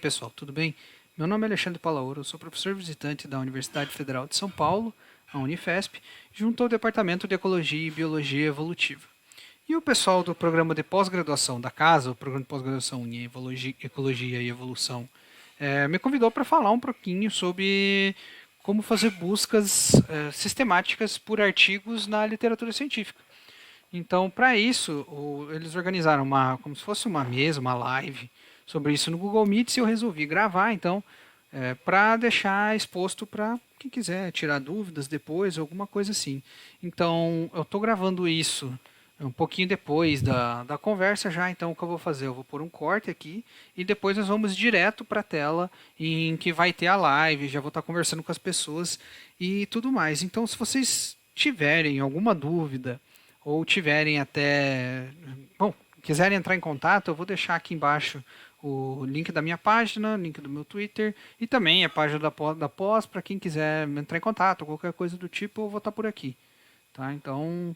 pessoal, tudo bem? Meu nome é Alexandre Palaoro, eu sou professor visitante da Universidade Federal de São Paulo, a Unifesp, junto ao Departamento de Ecologia e Biologia Evolutiva. E o pessoal do programa de pós-graduação da casa, o programa de pós-graduação em Ecologia e Evolução, me convidou para falar um pouquinho sobre como fazer buscas sistemáticas por artigos na literatura científica. Então, para isso, eles organizaram como se fosse uma mesa, uma live sobre isso no Google Meet, e eu resolvi gravar, então, para deixar exposto para quem quiser tirar dúvidas depois, alguma coisa assim. Então, eu estou gravando isso um pouquinho depois da conversa já, então o que eu vou fazer? Eu vou pôr um corte aqui e depois nós vamos direto para a tela em que vai ter a live, já vou estar conversando com as pessoas e tudo mais. Então, se vocês tiverem alguma dúvida, ou tiverem até, bom, quiserem entrar em contato, eu vou deixar aqui embaixo o link da minha página, link do meu Twitter e também a página da pós para quem quiser entrar em contato, qualquer coisa do tipo, eu vou estar por aqui, tá? Então,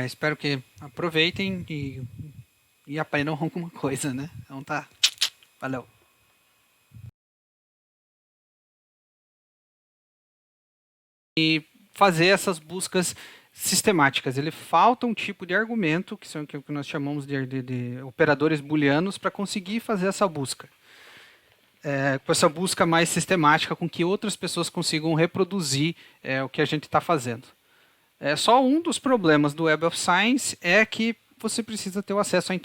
espero que aproveitem e aprendam alguma coisa, né? Então tá, valeu. E fazer essas buscas sistemáticas. Ele falta um tipo de argumento, que são o que nós chamamos de operadores booleanos, para conseguir fazer essa busca. Com essa busca mais sistemática, com que outras pessoas consigam reproduzir o que a gente está fazendo. Só um dos problemas do Web of Science é que você precisa ter o acesso à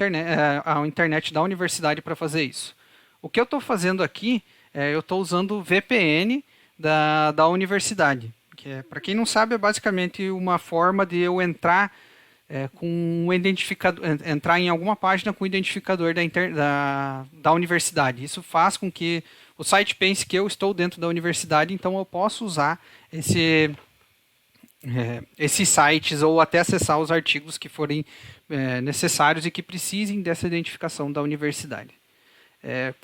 internet da universidade para fazer isso. O que eu estou fazendo aqui, eu estou usando o VPN da universidade. Que para quem não sabe, é basicamente uma forma de eu entrar com um identificador, entrar em alguma página com o identificador da universidade. Isso faz com que o site pense que eu estou dentro da universidade, então eu posso usar esses sites ou até acessar os artigos que forem necessários e que precisem dessa identificação da universidade.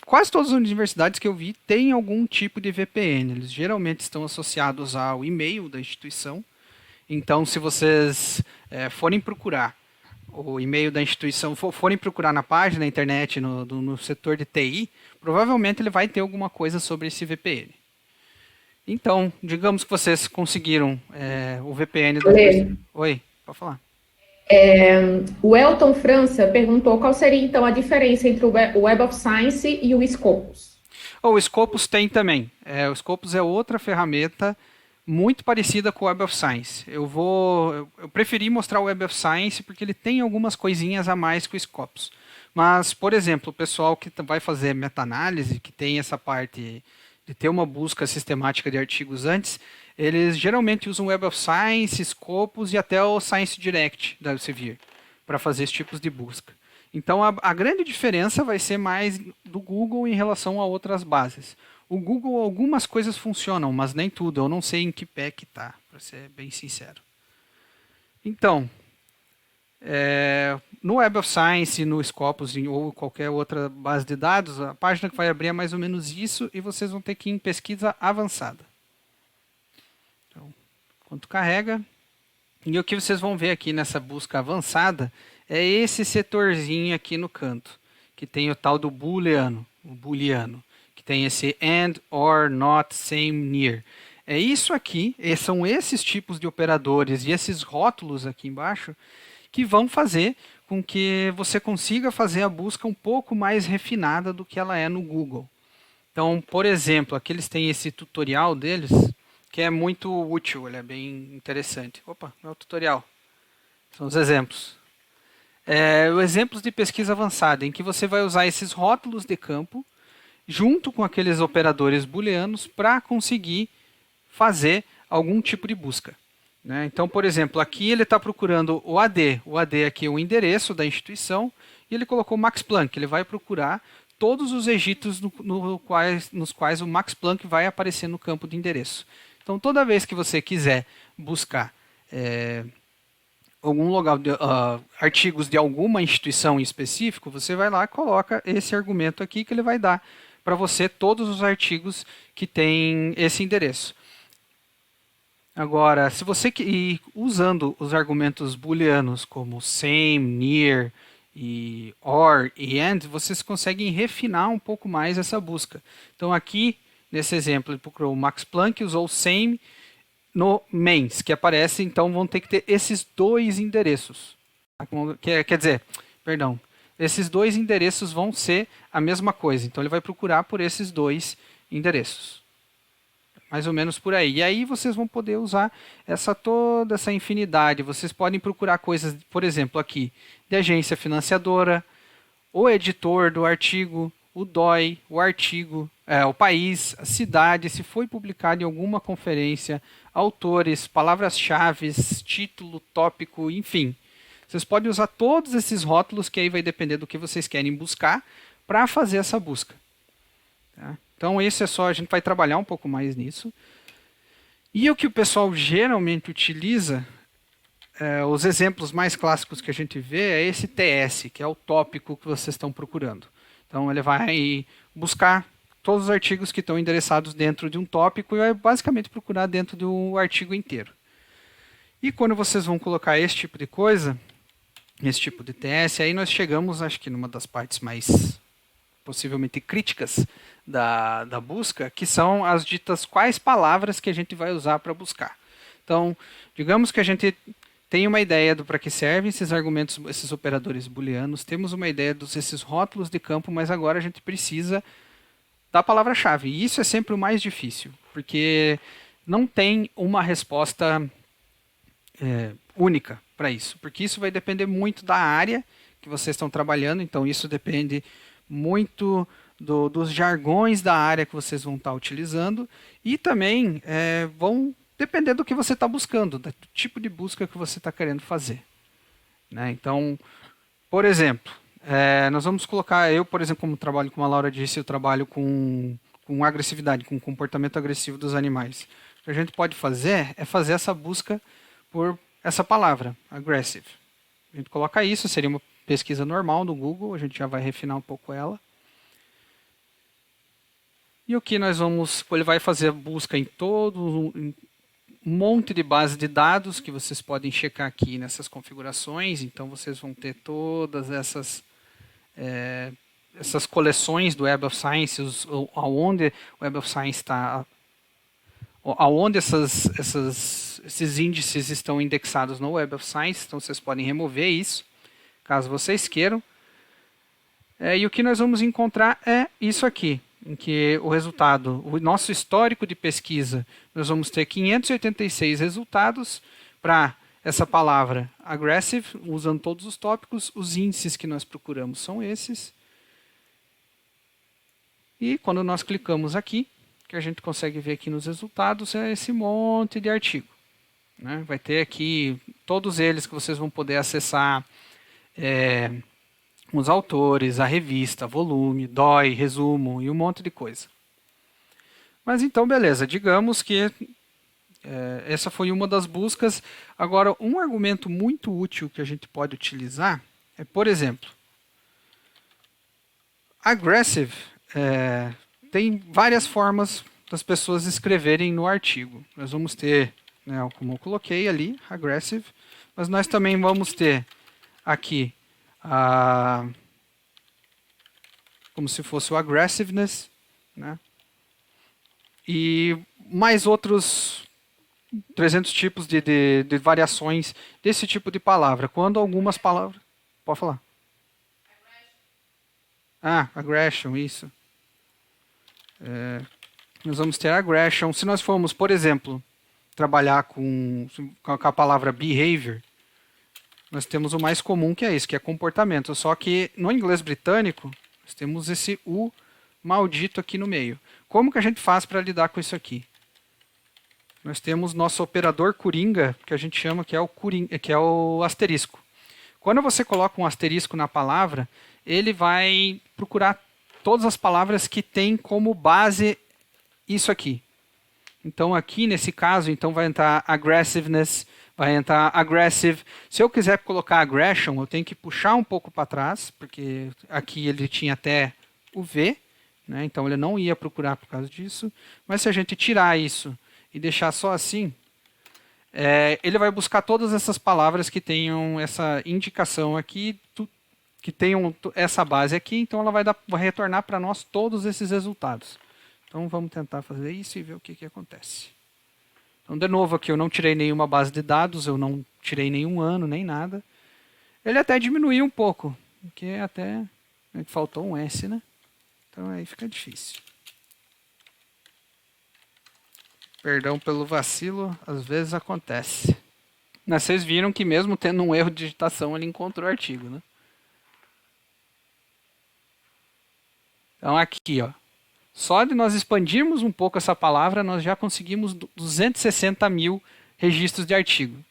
Quase todas as universidades que eu vi têm algum tipo de VPN. Eles geralmente estão associados ao e-mail da instituição. Então, se vocês forem procurar o e-mail da instituição, forem procurar na página, na internet, no setor de TI, provavelmente ele vai ter alguma coisa sobre esse VPN. Então, digamos que vocês conseguiram o VPN da universidade. Oi, pode falar. O Elton França perguntou qual seria então a diferença entre o Web of Science e o Scopus. O Scopus tem também. O Scopus é outra ferramenta muito parecida com o Web of Science. Eu preferi mostrar o Web of Science porque ele tem algumas coisinhas a mais que o Scopus. Mas, por exemplo, o pessoal que vai fazer meta-análise, que tem essa parte de ter uma busca sistemática de artigos antes, eles geralmente usam Web of Science, Scopus e até o Science Direct da Elsevier para fazer esses tipos de busca. Então a grande diferença vai ser mais do Google em relação a outras bases. O Google, algumas coisas funcionam, mas nem tudo. Eu não sei em que pé que está, para ser bem sincero. Então, no Web of Science, no Scopus ou qualquer outra base de dados, a página que vai abrir é mais ou menos isso e vocês vão ter que ir em pesquisa avançada. Então, enquanto carrega, e o que vocês vão ver aqui nessa busca avançada é esse setorzinho aqui no canto, que tem o tal do booleano, o booleano, que tem esse and, or, not, same, near. É isso aqui, são esses tipos de operadores e esses rótulos aqui embaixo que vão fazer com que você consiga fazer a busca um pouco mais refinada do que ela é no Google. Então, por exemplo, aqui eles têm esse tutorial deles, que é muito útil, ele é bem interessante. Opa, não é o tutorial. São os exemplos. Os exemplos de pesquisa avançada, em que você vai usar esses rótulos de campo, junto com aqueles operadores booleanos, para conseguir fazer algum tipo de busca. Né? Então, por exemplo, aqui ele está procurando o AD. O AD aqui é o endereço da instituição, e ele colocou Max Planck. Ele vai procurar todos os ejitos nos quais o Max Planck vai aparecer no campo de endereço. Então, toda vez que você quiser buscar algum lugar, artigos de alguma instituição em específico, você vai lá e coloca esse argumento aqui que ele vai dar para você todos os artigos que têm esse endereço. Agora, se você ir usando os argumentos booleanos como same, near e or e and, vocês conseguem refinar um pouco mais essa busca. Então aqui, nesse exemplo, ele procurou o Max Planck, usou o same no mains, que aparece, então vão ter que ter esses dois endereços. Quer dizer, perdão, esses dois endereços vão ser a mesma coisa. Então ele vai procurar por esses dois endereços. Mais ou menos por aí. E aí vocês vão poder usar toda essa infinidade. Vocês podem procurar coisas, por exemplo, aqui, de agência financiadora, o editor do artigo, o DOI, o artigo, o país, a cidade, se foi publicado em alguma conferência, autores, palavras-chave, título, tópico, enfim. Vocês podem usar todos esses rótulos, que aí vai depender do que vocês querem buscar, para fazer essa busca. Tá? Então, esse é só, a gente vai trabalhar um pouco mais nisso. E o que o pessoal geralmente utiliza, os exemplos mais clássicos que a gente vê é esse TS, que é o tópico que vocês estão procurando. Então, ele vai buscar todos os artigos que estão endereçados dentro de um tópico e vai basicamente procurar dentro do artigo inteiro. E quando vocês vão colocar esse tipo de coisa, esse tipo de TS, aí nós chegamos, acho que numa das partes mais possivelmente críticas da busca, que são as ditas quais palavras que a gente vai usar para buscar. Então, digamos que a gente tem uma ideia do para que servem esses argumentos, esses operadores booleanos, temos uma ideia desses rótulos de campo, mas agora a gente precisa da palavra-chave. E isso é sempre o mais difícil, porque não tem uma resposta única para isso, porque isso vai depender muito da área que vocês estão trabalhando, então isso depende muito dos jargões da área que vocês vão estar utilizando e também vão depender do que você está buscando, do tipo de busca que você está querendo fazer. Né? Então, por exemplo, nós vamos colocar, eu, por exemplo, como trabalho, como a Laura disse, eu trabalho com agressividade, com comportamento agressivo dos animais. O que a gente pode fazer é fazer essa busca por essa palavra, aggressive. A gente coloca isso, seria uma pesquisa normal no Google, a gente já vai refinar um pouco ela. E o que nós vamos, ele vai fazer a busca em todo um monte de base de dados que vocês podem checar aqui nessas configurações, então vocês vão ter todas essas coleções do Web of Science, aonde o Web of Science está, aonde esses índices estão indexados no Web of Science, então vocês podem remover isso, caso vocês queiram. E o que nós vamos encontrar é isso aqui, em que o resultado, o nosso histórico de pesquisa, nós vamos ter 586 resultados para essa palavra aggressive, usando todos os tópicos, os índices que nós procuramos são esses. E quando nós clicamos aqui, que a gente consegue ver aqui nos resultados, é esse monte de artigo. Né? Vai ter aqui todos eles que vocês vão poder acessar, os autores, a revista, volume, DOI, resumo e um monte de coisa. Mas então, beleza, digamos que essa foi uma das buscas. Agora, um argumento muito útil que a gente pode utilizar é, por exemplo, aggressive tem várias formas das pessoas escreverem no artigo. Nós vamos ter, né, como eu coloquei ali, aggressive, mas nós também vamos ter aqui como se fosse o aggressiveness, né? E mais outros 300 tipos de variações desse tipo de palavra. Quando algumas palavras... Pode falar. Aggression, isso. Nós vamos ter aggression. Se nós formos, por exemplo, trabalhar com a palavra behavior, nós temos o mais comum, que é isso, que é comportamento. Só que no inglês britânico, nós temos esse U maldito aqui no meio. Como que a gente faz para lidar com isso aqui? Nós temos nosso operador coringa, que a gente chama que é o asterisco. Quando você coloca um asterisco na palavra, ele vai procurar todas as palavras que têm como base isso aqui. Então aqui nesse caso, então vai entrar aggressiveness, vai entrar aggressive. Se eu quiser colocar aggression, eu tenho que puxar um pouco para trás, porque aqui ele tinha até o V, né? Então ele não ia procurar por causa disso. Mas se a gente tirar isso e deixar só assim, ele vai buscar todas essas palavras que tenham essa indicação aqui, que tem essa base aqui, então ela vai retornar para nós todos esses resultados. Então vamos tentar fazer isso e ver o que acontece. Então, de novo aqui, eu não tirei nenhuma base de dados, eu não tirei nenhum ano, nem nada. Ele até diminuiu um pouco, porque até faltou um S, né? Então aí fica difícil. Perdão pelo vacilo, às vezes acontece. Mas vocês viram que mesmo tendo um erro de digitação, ele encontrou o artigo, né? Então aqui, ó. Só de nós expandirmos um pouco essa palavra, nós já conseguimos 260 mil registros de artigo.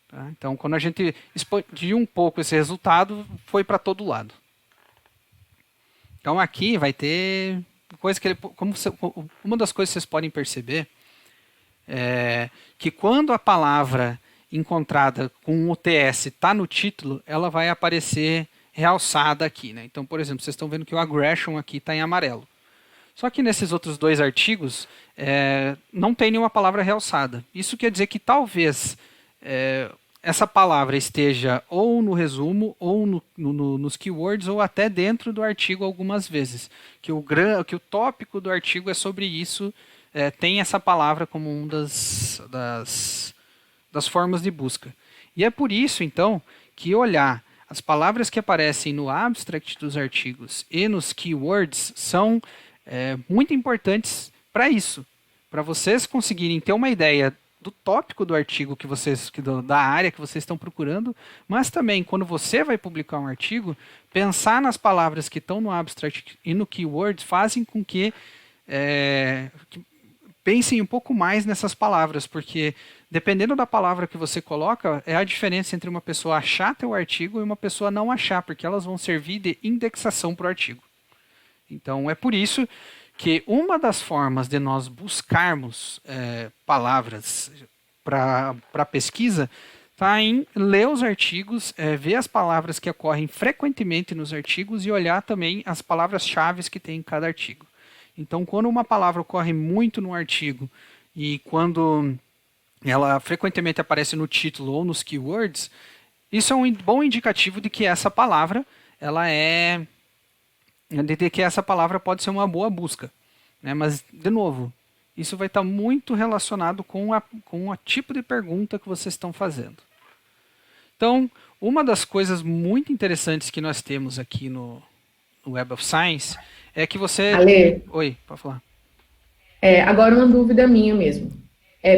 Tá? Então, quando a gente expandiu um pouco esse resultado, foi para todo lado. Então, aqui vai ter coisa que uma das coisas que vocês podem perceber é que quando a palavra encontrada com o TS está no título, ela vai aparecer realçada aqui. Né? Então, por exemplo, vocês estão vendo que o aggression aqui está em amarelo. Só que nesses outros dois artigos não tem nenhuma palavra realçada. Isso quer dizer que talvez essa palavra esteja ou no resumo, ou nos keywords, ou até dentro do artigo algumas vezes. Que o tópico do artigo é sobre isso, tem essa palavra como uma das formas de busca. E é por isso, então, que olhar as palavras que aparecem no abstract dos artigos e nos keywords são muito importantes para isso, para vocês conseguirem ter uma ideia do tópico do artigo da área que vocês estão procurando, mas também quando você vai publicar um artigo, pensar nas palavras que estão no abstract e no keyword fazem com que pensem um pouco mais nessas palavras, porque dependendo da palavra que você coloca, é a diferença entre uma pessoa achar teu artigo e uma pessoa não achar, porque elas vão servir de indexação para o artigo. Então, é por isso que uma das formas de nós buscarmos palavras para pesquisa está em ler os artigos, ver as palavras que ocorrem frequentemente nos artigos e olhar também as palavras-chave que tem em cada artigo. Então, quando uma palavra ocorre muito no artigo e quando ela frequentemente aparece no título ou nos keywords, isso é um bom indicativo de que essa palavra que essa palavra pode ser uma boa busca. Né? Mas, de novo, isso vai estar muito relacionado com o tipo de pergunta que vocês estão fazendo. Então, uma das coisas muito interessantes que nós temos aqui no Web of Science é que você... Ale, Oi, pode falar. agora uma dúvida minha mesmo.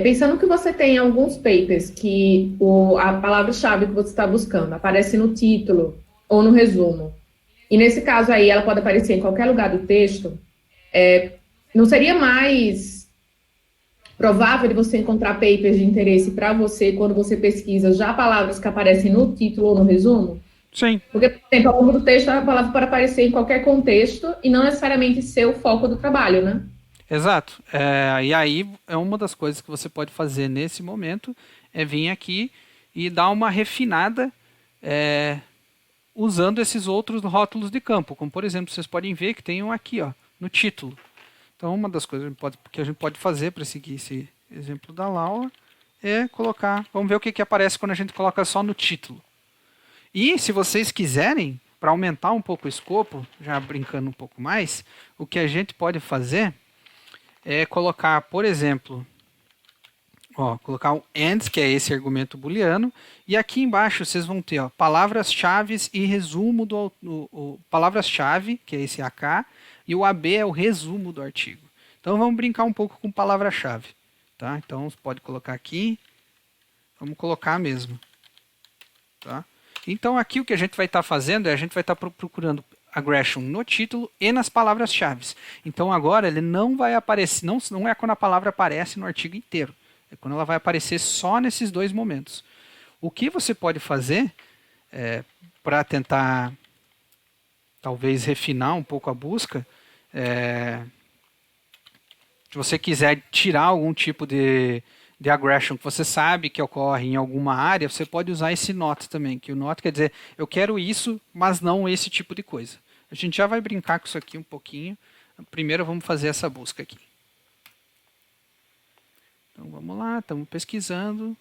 Pensando que você tem alguns papers que a palavra-chave que você está buscando aparece no título ou no resumo, e nesse caso aí ela pode aparecer em qualquer lugar do texto, não seria mais provável de você encontrar papers de interesse para você quando você pesquisa já palavras que aparecem no título ou no resumo? Sim. Porque, por exemplo, ao longo do texto a palavra pode aparecer em qualquer contexto e não necessariamente ser o foco do trabalho, né? Exato. E aí é uma das coisas que você pode fazer nesse momento é vir aqui e dar uma refinada usando esses outros rótulos de campo, como por exemplo, vocês podem ver que tem um aqui, ó, no título. Então, uma das coisas que a gente pode fazer para seguir esse exemplo da Laura é colocar, vamos ver o que aparece quando a gente coloca só no título. E se vocês quiserem, para aumentar um pouco o escopo, já brincando um pouco mais, o que a gente pode fazer é colocar, por exemplo, colocar um AND, que é esse argumento booleano, e aqui embaixo vocês vão ter palavras-chave e resumo palavras-chave, que é esse AK, e o AB é o resumo do artigo. Então vamos brincar um pouco com palavra-chave. Tá? Então você pode colocar aqui, vamos colocar mesmo. Tá? Então aqui o que a gente vai estar fazendo a gente vai estar procurando aggression no título e nas palavras-chave. Então agora ele não vai aparecer, não é quando a palavra aparece no artigo inteiro, é quando ela vai aparecer só nesses dois momentos. O que você pode fazer para tentar talvez refinar um pouco a busca, se você quiser tirar algum tipo de aggression que você sabe que ocorre em alguma área, você pode usar esse not também, que o not quer dizer, eu quero isso, mas não esse tipo de coisa. A gente já vai brincar com isso aqui um pouquinho. Primeiro vamos fazer essa busca aqui. Então vamos lá, estamos pesquisando.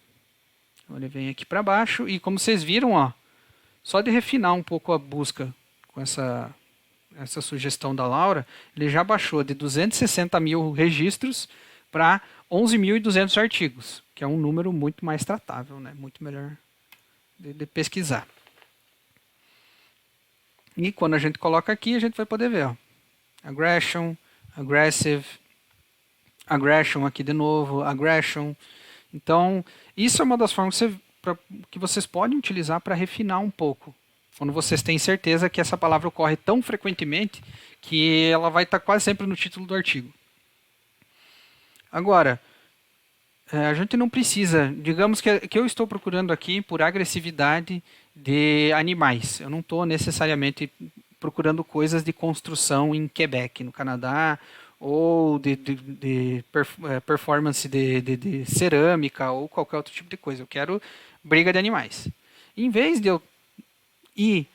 Ele vem aqui para baixo e como vocês viram, só de refinar um pouco a busca com essa sugestão da Laura, ele já baixou de 260 mil registros para 11.200 artigos, que é um número muito mais tratável, né? Muito melhor de pesquisar. E quando a gente coloca aqui, a gente vai poder ver, ó, aggression, aggressive, aggression aqui de novo, aggression. Então, isso é uma das formas que vocês podem utilizar para refinar um pouco. Quando vocês têm certeza que essa palavra ocorre tão frequentemente que ela vai estar quase sempre no título do artigo. Agora, a gente não precisa, digamos que eu estou procurando aqui por agressividade de animais. Eu não estou necessariamente procurando coisas de construção em Quebec, no Canadá, ou de performance de cerâmica, ou qualquer outro tipo de coisa. Eu quero briga de animais. Em vez de eu ir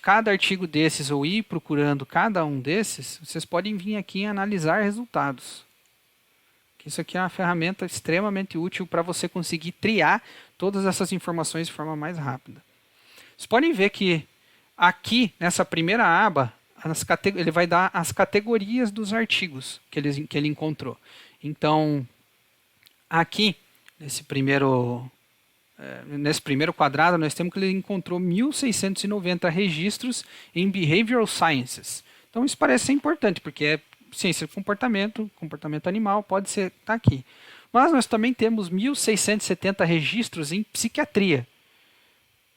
cada artigo desses, ou ir procurando cada um desses, vocês podem vir aqui e analisar resultados. Isso aqui é uma ferramenta extremamente útil para você conseguir triar todas essas informações de forma mais rápida. Vocês podem ver que aqui, nessa primeira aba, ele vai dar as categorias dos artigos que ele encontrou. Então, aqui, nesse primeiro quadrado, nós temos que ele encontrou 1.690 registros em Behavioral Sciences. Então, isso parece ser importante, porque é ciência do comportamento animal, pode ser tá aqui. Mas nós também temos 1.670 registros em psiquiatria.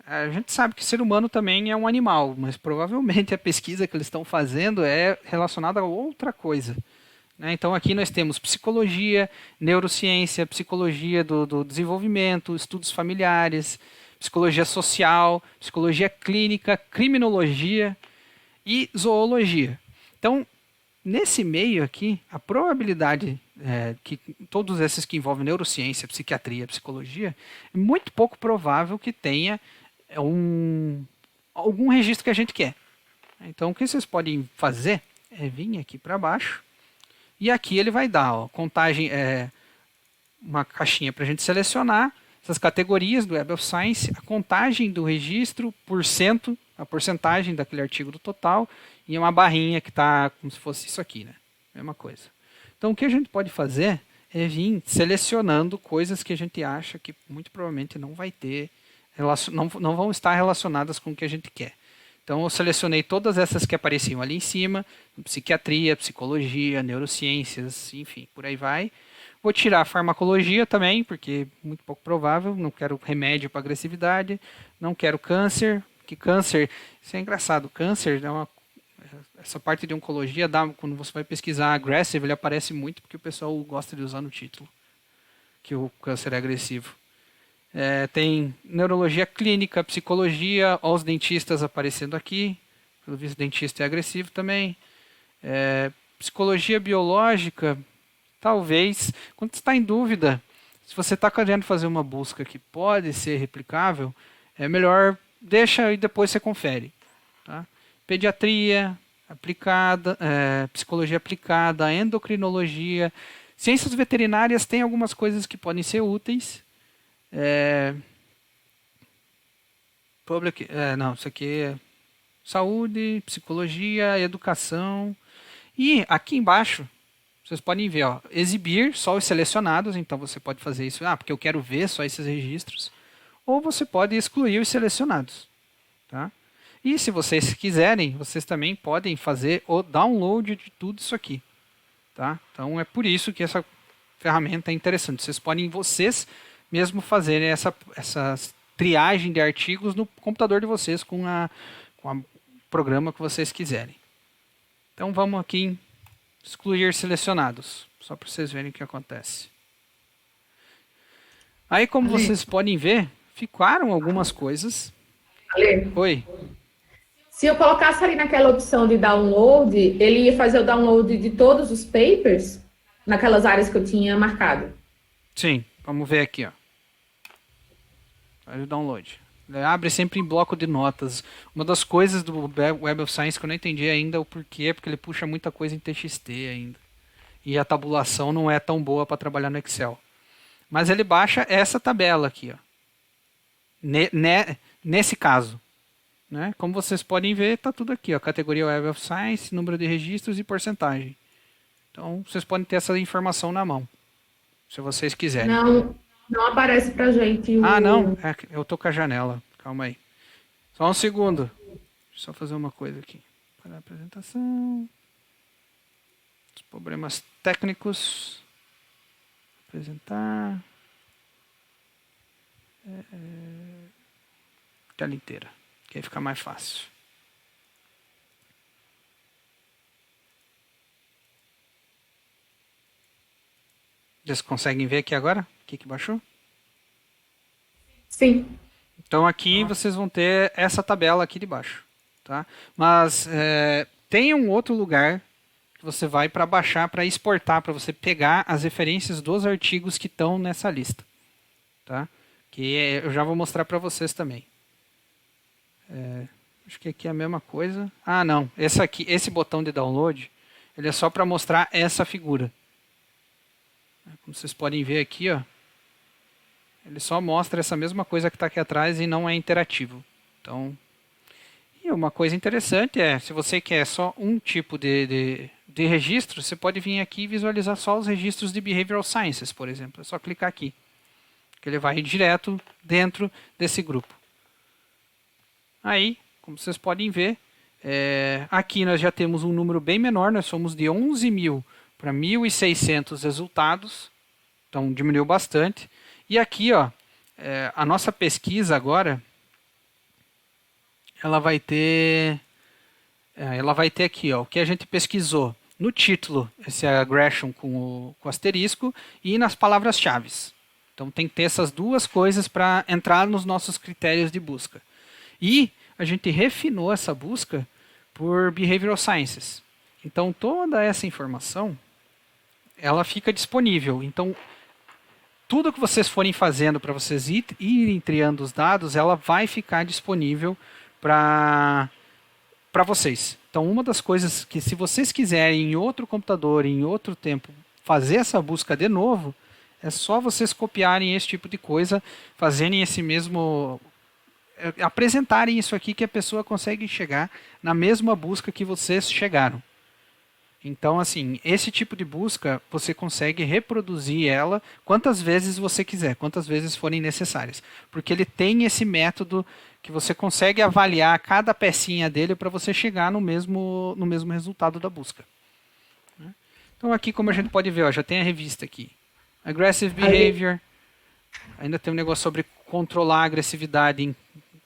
A gente sabe que o ser humano também é um animal, mas provavelmente a pesquisa que eles estão fazendo é relacionada a outra coisa. Então aqui nós temos psicologia, neurociência, psicologia do desenvolvimento, estudos familiares, psicologia social, psicologia clínica, criminologia e zoologia. Então, nesse meio aqui, a probabilidade que todos esses que envolvem neurociência, psiquiatria, psicologia, é muito pouco provável que tenha algum registro que a gente quer. Então, o que vocês podem fazer é vir aqui para baixo e aqui ele vai dar contagem, uma caixinha para a gente selecionar essas categorias do Web of Science, a contagem do registro, a porcentagem daquele artigo do total, e uma barrinha que está como se fosse isso aqui, né? Mesma coisa. Então, o que a gente pode fazer é vir selecionando coisas que a gente acha que muito provavelmente não vai ter, não vão estar relacionadas com o que a gente quer. Então, eu selecionei todas essas que apareciam ali em cima, psiquiatria, psicologia, neurociências, enfim, por aí vai. Vou tirar a farmacologia também, porque é muito pouco provável, não quero remédio para agressividade, não quero câncer, que câncer, isso é engraçado, câncer é essa parte de oncologia, quando você vai pesquisar aggressive, ele aparece muito porque o pessoal gosta de usar no título, que o câncer é agressivo. Tem neurologia clínica, psicologia, os dentistas aparecendo aqui, pelo visto dentista é agressivo também. Psicologia biológica, talvez, quando você está em dúvida, se você está querendo fazer uma busca que pode ser replicável, é melhor deixa e depois você confere. Tá? Pediatria aplicada, psicologia aplicada, endocrinologia, ciências veterinárias tem algumas coisas que podem ser úteis. Isso aqui é saúde, psicologia, educação. E aqui embaixo, vocês podem ver, exibir só os selecionados, então você pode fazer isso, porque eu quero ver só esses registros. Ou você pode excluir os selecionados. Tá? E se vocês quiserem, vocês também podem fazer o download de tudo isso aqui. Tá? Então é por isso que essa ferramenta é interessante. Vocês podem mesmo fazerem essa triagem de artigos no computador de vocês com o programa que vocês quiserem. Então vamos aqui em excluir selecionados, só para vocês verem o que acontece. Aí, como vocês podem ver, ficaram algumas coisas. Ale, Oi. se eu colocasse ali naquela opção de download, ele ia fazer o download de todos os papers naquelas áreas que eu tinha marcado? Sim, vamos ver aqui. Faz o download. Ele abre sempre em bloco de notas. Uma das coisas do Web of Science que eu não entendi ainda o porquê, porque ele puxa muita coisa em TXT ainda. E a tabulação não é tão boa para trabalhar no Excel. Mas ele baixa essa tabela aqui. Nesse caso. né? Como vocês podem ver, está tudo aqui, ó, categoria Web of Science, número de registros e porcentagem. Então, vocês podem ter essa informação na mão, se vocês quiserem. Não, não aparece pra gente Ah, não, o. eu tô com a janela, calma aí. Só um segundo, deixa eu só fazer uma coisa aqui. Para a apresentação, os problemas técnicos, apresentar, tela inteira, que aí fica mais fácil. Vocês conseguem ver aqui agora? O que baixou? Sim. Então aqui vocês vão ter essa tabela aqui de baixo. Tá? Mas tem um outro lugar que você vai para baixar, para exportar, para você pegar as referências dos artigos que estão nessa lista. Tá? Que eu já vou mostrar para vocês também. Acho que aqui é a mesma coisa. Ah, não. Esse botão de download, ele é só para mostrar essa figura. Como vocês podem ver aqui, ó, ele só mostra essa mesma coisa que está aqui atrás e não é interativo. Então, e uma coisa interessante é, se você quer só um tipo de registro, você pode vir aqui e visualizar só os registros de Behavioral Sciences, por exemplo. É só clicar aqui, que ele vai direto dentro desse grupo. Aí, como vocês podem ver, aqui nós já temos um número bem menor, nós somos de 11.000 para 1.600 resultados, então diminuiu bastante. E aqui, ó, a nossa pesquisa agora, ela vai ter aqui, ó, o que a gente pesquisou no título, esse aggression com asterisco, e nas palavras-chave. Então tem que ter essas duas coisas para entrar nos nossos critérios de busca. E a gente refinou essa busca por Behavioral Sciences. Então toda essa informação, ela fica disponível. Então tudo que vocês forem fazendo para vocês irem triando os dados, ela vai ficar disponível para vocês. Então, uma das coisas que, se vocês quiserem em outro computador, em outro tempo, fazer essa busca de novo, é só vocês copiarem esse tipo de coisa, fazerem esse mesmo, apresentarem isso aqui que a pessoa consegue chegar na mesma busca que vocês chegaram. Então, assim, esse tipo de busca, você consegue reproduzir ela quantas vezes você quiser, quantas vezes forem necessárias. Porque ele tem esse método que você consegue avaliar cada pecinha dele para você chegar no mesmo resultado da busca. Então, aqui, como a gente pode ver, ó, já tem a revista aqui. Aggressive Behavior. Ainda tem um negócio sobre controlar a agressividade em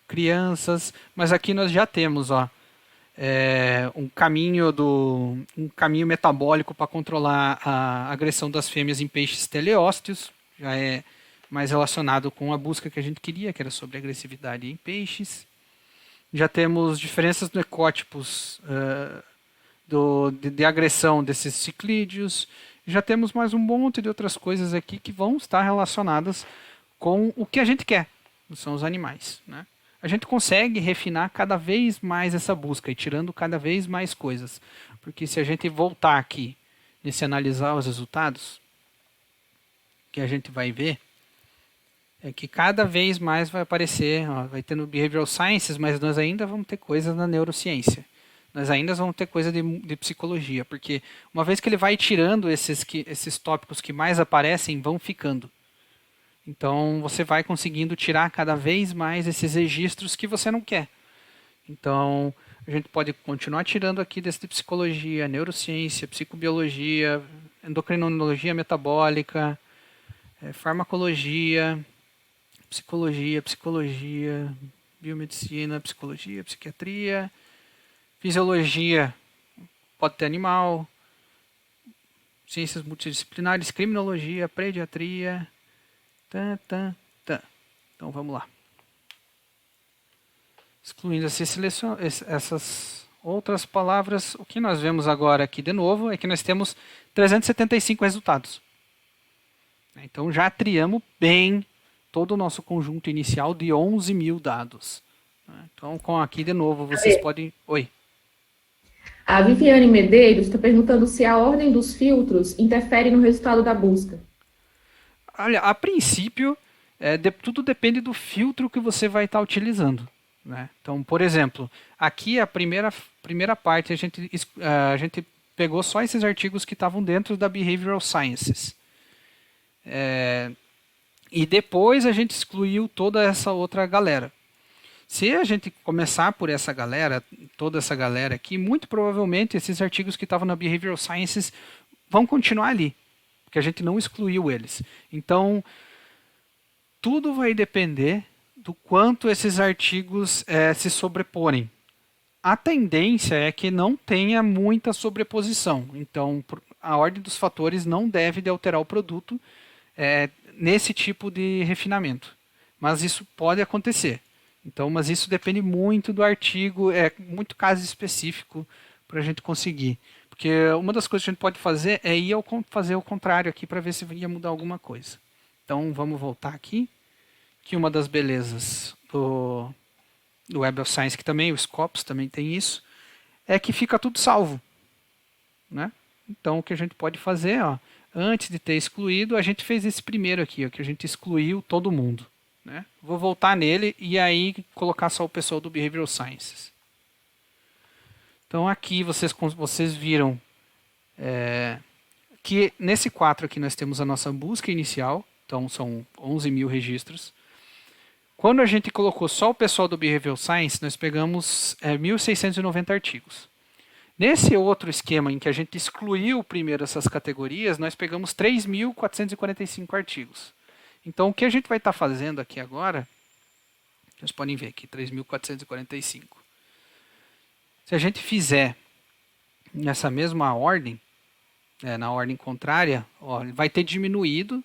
crianças. Mas aqui nós já temos, ó, um caminho metabólico para controlar a agressão das fêmeas em peixes teleósteos. Já é mais relacionado com a busca que a gente queria, que era sobre agressividade em peixes. Já temos diferenças no ecótipos de agressão desses ciclídeos. Já temos mais um monte de outras coisas aqui que vão estar relacionadas com o que a gente quer, que são os animais, né? A gente consegue refinar cada vez mais essa busca e tirando cada vez mais coisas. Porque se a gente voltar aqui nesse analisar os resultados, que a gente vai ver, é que cada vez mais vai aparecer, ó, vai ter no Behavioral Sciences, mas nós ainda vamos ter coisas na neurociência. Nós ainda vamos ter coisa de psicologia, porque uma vez que ele vai tirando esses tópicos que mais aparecem, vão ficando. Então, você vai conseguindo tirar cada vez mais esses registros que você não quer. Então, a gente pode continuar tirando aqui desse de psicologia, neurociência, psicobiologia, endocrinologia metabólica, farmacologia, psicologia, biomedicina, psicologia, psiquiatria, fisiologia, pode ter animal, ciências multidisciplinares, criminologia, pediatria. Então vamos lá. Excluindo essas outras palavras, o que nós vemos agora aqui de novo é que nós temos 375 resultados. Então já triamos bem todo o nosso conjunto inicial de 11.000 dados. Então com aqui de novo vocês podem... Oi. A Viviane Medeiros está perguntando se a ordem dos filtros interfere no resultado da busca. Olha, a princípio, tudo depende do filtro que você vai estar utilizando. né? Então, por exemplo, aqui a primeira parte a gente pegou só esses artigos que estavam dentro da Behavioral Sciences. E depois a gente excluiu toda essa outra galera. Se a gente começar por essa galera, toda essa galera aqui, muito provavelmente esses artigos que estavam na Behavioral Sciences vão continuar ali, porque a gente não excluiu eles. Então, tudo vai depender do quanto esses artigos se sobreporem. A tendência é que não tenha muita sobreposição. Então, a ordem dos fatores não deve alterar o produto nesse tipo de refinamento. Mas isso pode acontecer. Então, mas isso depende muito do artigo, é muito caso específico para a gente conseguir. Porque uma das coisas que a gente pode fazer é fazer o contrário aqui para ver se ia mudar alguma coisa. Então, vamos voltar aqui. Que uma das belezas do Web of Science, que também, o Scopus também tem isso, é que fica tudo salvo, né? Então, o que a gente pode fazer, ó, antes de ter excluído, a gente fez esse primeiro aqui, ó, que a gente excluiu todo mundo. Né? Vou voltar nele e aí colocar só o pessoal do Behavioral Sciences. Então aqui vocês viram que nesse 4 aqui nós temos a nossa busca inicial, então são 11 mil registros. Quando a gente colocou só o pessoal do Behavioral Science, nós pegamos 1.690 artigos. Nesse outro esquema em que a gente excluiu primeiro essas categorias, nós pegamos 3.445 artigos. Então, o que a gente vai estar fazendo aqui agora, vocês podem ver aqui, 3.445. Se a gente fizer nessa mesma ordem, na ordem contrária, ó, vai ter diminuído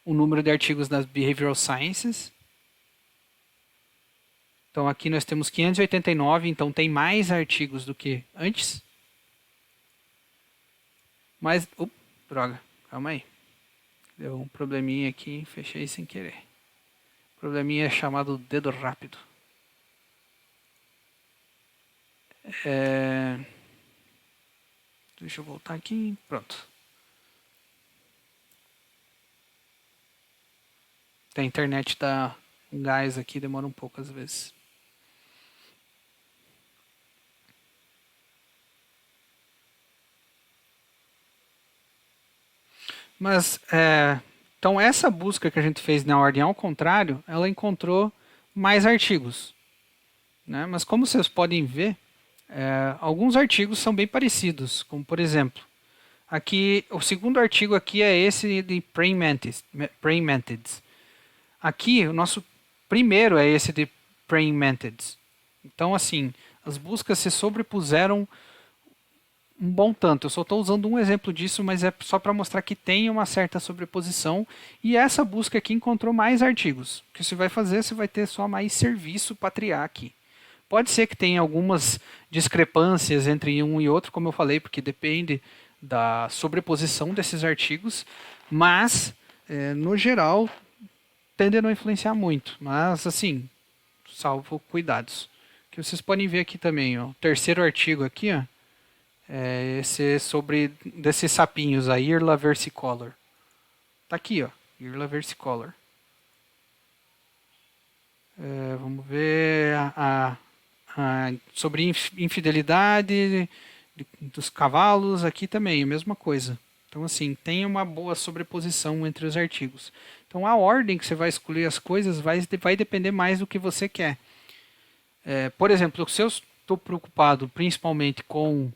o número de artigos das Behavioral Sciences. Então, aqui nós temos 589, então tem mais artigos do que antes. Mas, droga, calma aí. Deu um probleminha aqui, fechei sem querer. Probleminha chamado dedo rápido. Deixa eu voltar aqui. Pronto. A internet dá um gás aqui, demora um pouco às vezes. Mas, então essa busca que a gente fez na ordem ao contrário, ela encontrou mais artigos. Né? Mas como vocês podem ver, alguns artigos são bem parecidos. Como, por exemplo, aqui, o segundo artigo aqui é esse de Praying Mantids. Aqui, o nosso primeiro é esse de Praying Mantids. Então, assim, as buscas se sobrepuseram um bom tanto. Eu só estou usando um exemplo disso, mas é só para mostrar que tem uma certa sobreposição. E essa busca aqui encontrou mais artigos. O que você vai fazer, você vai ter só mais serviço para triar aqui. Pode ser que tenha algumas discrepâncias entre um e outro, como eu falei, porque depende da sobreposição desses artigos, mas, no geral, tende a não influenciar muito. Mas, assim, salvo cuidados. O que vocês podem ver aqui também, ó, o terceiro artigo aqui, ó, esse sobre desses sapinhos, a Irla versicolor. Tá aqui, ó, Irla versicolor. Vamos ver sobre infidelidade dos cavalos, aqui também, a mesma coisa. Então, assim, tem uma boa sobreposição entre os artigos. Então, a ordem que você vai escolher as coisas vai depender mais do que você quer. Por exemplo, se eu estou preocupado principalmente com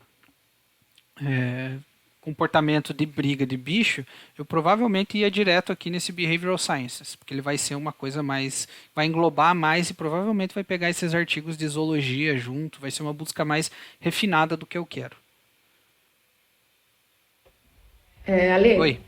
comportamento de briga de bicho, eu provavelmente ia direto aqui nesse Behavioral Sciences, porque ele vai ser uma coisa mais, vai englobar mais e provavelmente vai pegar esses artigos de zoologia junto, vai ser uma busca mais refinada do que eu quero. Ale, Oi.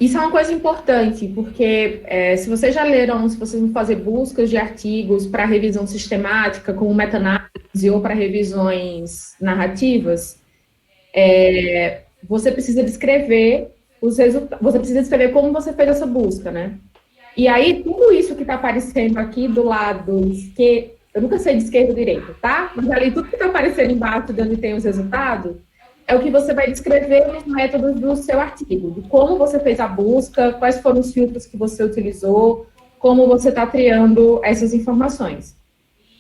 Isso é uma coisa importante, porque se vocês já leram, se vocês vão fazer buscas de artigos para revisão sistemática, como meta-análise ou para revisões narrativas, você precisa descrever os resultados, você precisa descrever como você fez essa busca, né? E aí, tudo isso que está aparecendo aqui do lado esquerdo, eu nunca sei de esquerda ou direita, tá? Mas ali, tudo que está aparecendo embaixo de onde tem os resultados, é o que você vai descrever nos métodos do seu artigo, de como você fez a busca, quais foram os filtros que você utilizou, como você está triando essas informações.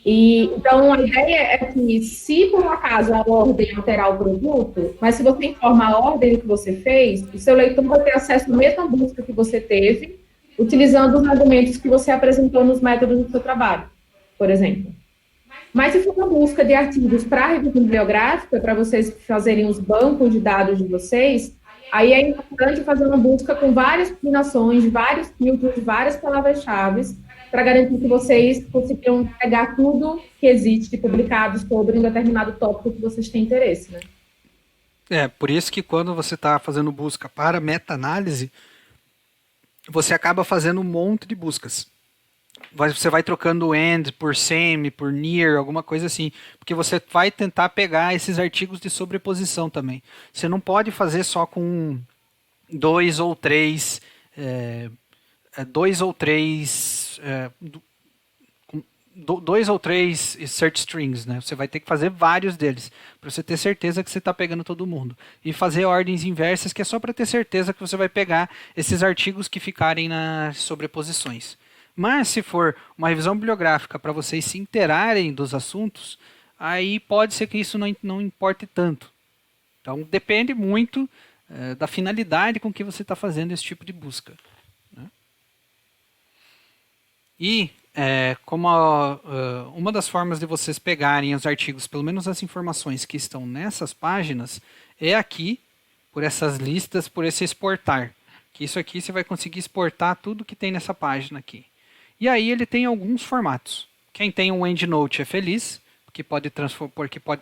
Então, a ideia é que, se por um acaso a ordem alterar o produto, mas se você informa a ordem que você fez, o seu leitor vai ter acesso à mesma busca que você teve, utilizando os argumentos que você apresentou nos métodos do seu trabalho, por exemplo. Mas se for uma busca de artigos para a revista bibliográfica, para vocês fazerem os bancos de dados de vocês, aí é importante fazer uma busca com várias combinações, vários filtros, várias palavras-chave, para garantir que vocês consigam pegar tudo que existe publicado sobre um determinado tópico que vocês têm interesse, né? Por isso que quando você está fazendo busca para meta-análise, você acaba fazendo um monte de buscas. Você vai trocando and por same, por near, alguma coisa assim. Porque você vai tentar pegar esses artigos de sobreposição também. Você não pode fazer só com dois ou três search strings, né? Você vai ter que fazer vários deles para você ter certeza que você está pegando todo mundo. E fazer ordens inversas, que é só para ter certeza que você vai pegar esses artigos que ficarem nas sobreposições. Mas se for uma revisão bibliográfica para vocês se interarem dos assuntos, aí pode ser que isso não importe tanto. Então depende muito da finalidade com que você está fazendo esse tipo de busca, né? E como uma das formas de vocês pegarem os artigos, pelo menos as informações que estão nessas páginas, é aqui, por essas listas, por esse exportar. Que isso aqui você vai conseguir exportar tudo que tem nessa página aqui. E aí ele tem alguns formatos. Quem tem um EndNote é feliz, porque pode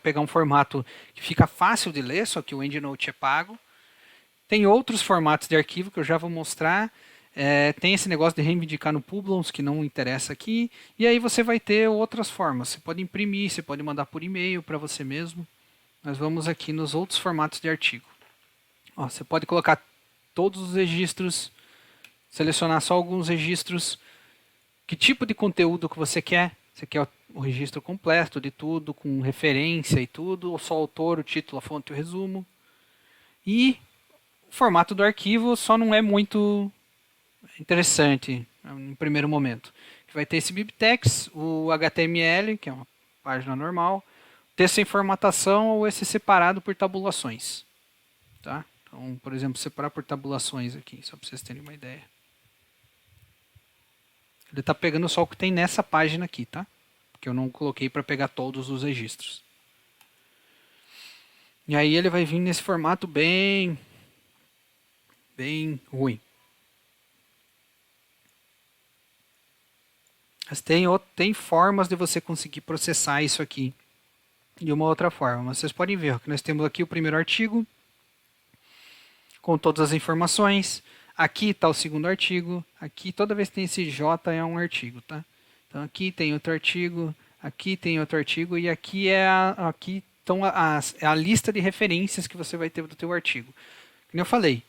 pegar um formato que fica fácil de ler, só que o EndNote é pago. Tem outros formatos de arquivo que eu já vou mostrar. Tem esse negócio de reivindicar no Publons, que não interessa aqui. E aí você vai ter outras formas. Você pode imprimir, você pode mandar por e-mail para você mesmo. Nós vamos aqui nos outros formatos de artigo. Você pode colocar todos os registros, selecionar só alguns registros. Que tipo de conteúdo que você quer? Você quer o registro completo de tudo, com referência e tudo, ou só o autor, o título, a fonte e o resumo? E o formato do arquivo só não é muito interessante no primeiro momento. Vai ter esse bibtex, o HTML, que é uma página normal, texto sem formatação ou esse separado por tabulações. Tá? Então, por exemplo, separar por tabulações aqui, só para vocês terem uma ideia. Ele está pegando só o que tem nessa página aqui, tá? Porque eu não coloquei para pegar todos os registros. E aí ele vai vir nesse formato bem ruim. Mas tem formas de você conseguir processar isso aqui de uma outra forma. Mas vocês podem ver que nós temos aqui o primeiro artigo com todas as informações. Aqui está o segundo artigo. Aqui, toda vez que tem esse J, é um artigo, tá? Então, aqui tem outro artigo. Aqui tem outro artigo. E aqui aqui estão a lista de referências que você vai ter do teu artigo. Como eu falei,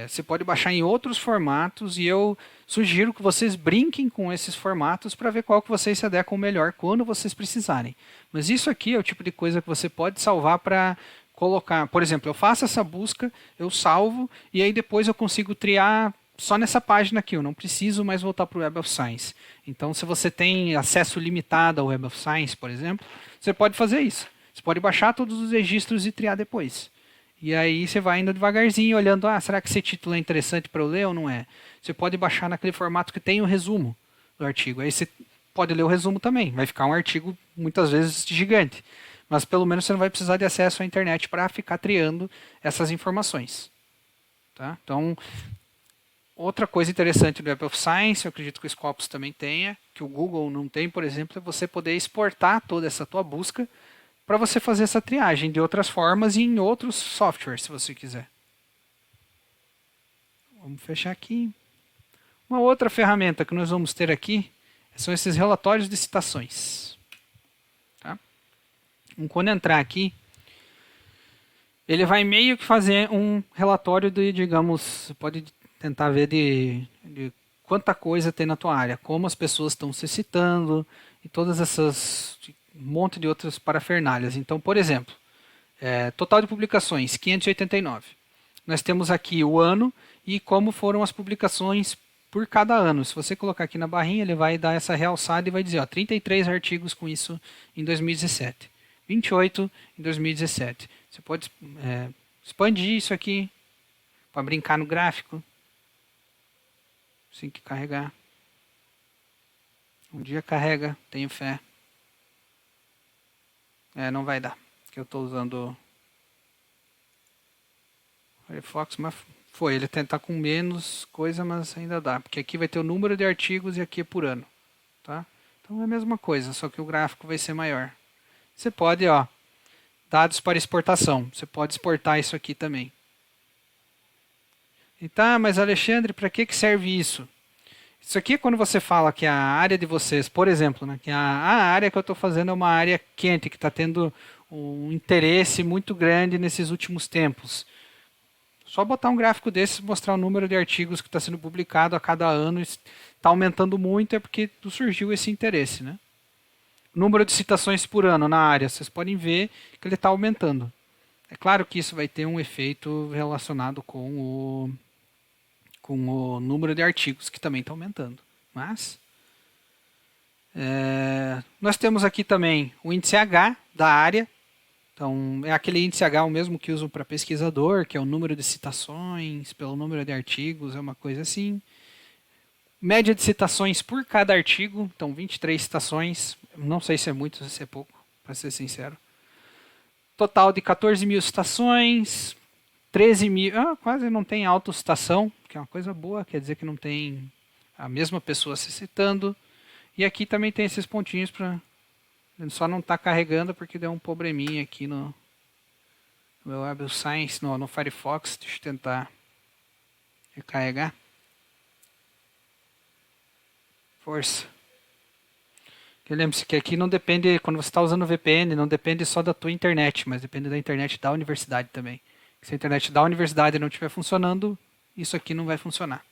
você pode baixar em outros formatos. E eu sugiro que vocês brinquem com esses formatos para ver qual que vocês se adequam melhor quando vocês precisarem. Mas isso aqui é o tipo de coisa que você pode salvar para colocar, por exemplo, eu faço essa busca, eu salvo e aí depois eu consigo triar só nessa página aqui, eu não preciso mais voltar para o Web of Science. Então, se você tem acesso limitado ao Web of Science, por exemplo, você pode fazer isso. Você pode baixar todos os registros e triar depois. E aí você vai indo devagarzinho, olhando, será que esse título é interessante para eu ler ou não é? Você pode baixar naquele formato que tem o resumo do artigo. Aí você pode ler o resumo também, vai ficar um artigo muitas vezes gigante. Mas pelo menos você não vai precisar de acesso à internet para ficar triando essas informações. Tá? Então, outra coisa interessante do Web of Science, eu acredito que o Scopus também tenha, que o Google não tem, por exemplo, é você poder exportar toda essa tua busca para você fazer essa triagem de outras formas e em outros softwares, se você quiser. Vamos fechar aqui. Uma outra ferramenta que nós vamos ter aqui são esses relatórios de citações. Quando entrar aqui, ele vai meio que fazer um relatório de, digamos, você pode tentar ver de quanta coisa tem na tua área, como as pessoas estão se citando e todas essas, um monte de outras parafernálias. Então, por exemplo, total de publicações, 589. Nós temos aqui o ano e como foram as publicações por cada ano. Se você colocar aqui na barrinha, ele vai dar essa realçada e vai dizer, ó, 33 artigos com isso em 2017, 28 em 2017. Você pode expandir isso aqui para brincar no gráfico. Assim que carregar. Um dia carrega, tenho fé. Não vai dar, porque eu estou usando Firefox, mas foi. Ele tentar com menos coisa, mas ainda dá, porque aqui vai ter o número de artigos e aqui é por ano, tá? Então é a mesma coisa, só que o gráfico vai ser maior. Você pode, ó, dados para exportação. Você pode exportar isso aqui também. E tá, mas Alexandre, para que serve isso? Isso aqui é quando você fala que a área de vocês, por exemplo, né, que a área que eu estou fazendo é uma área quente, que está tendo um interesse muito grande nesses últimos tempos. Só botar um gráfico desse e mostrar o número de artigos que está sendo publicado a cada ano, está aumentando muito, é porque surgiu esse interesse, né? O número de citações por ano na área, vocês podem ver que ele está aumentando. É claro que isso vai ter um efeito relacionado com o número de artigos, que também está aumentando. Mas nós temos aqui também o índice H da área. Então, é aquele índice H o mesmo que usam para pesquisador, que é o número de citações pelo número de artigos, é uma coisa assim. Média de citações por cada artigo, então 23 citações, não sei se é muito ou se é pouco, para ser sincero. Total de 14 mil citações, 13 mil, quase não tem autocitação, que é uma coisa boa, quer dizer que não tem a mesma pessoa se citando. E aqui também tem esses pontinhos para... Ele só não está carregando porque deu um probleminha aqui no meu Web Science, no Firefox. Deixa eu tentar recarregar. Força. Lembre-se que aqui não depende, quando você está usando VPN, não depende só da tua internet, mas depende da internet da universidade também. Se a internet da universidade não estiver funcionando, isso aqui não vai funcionar.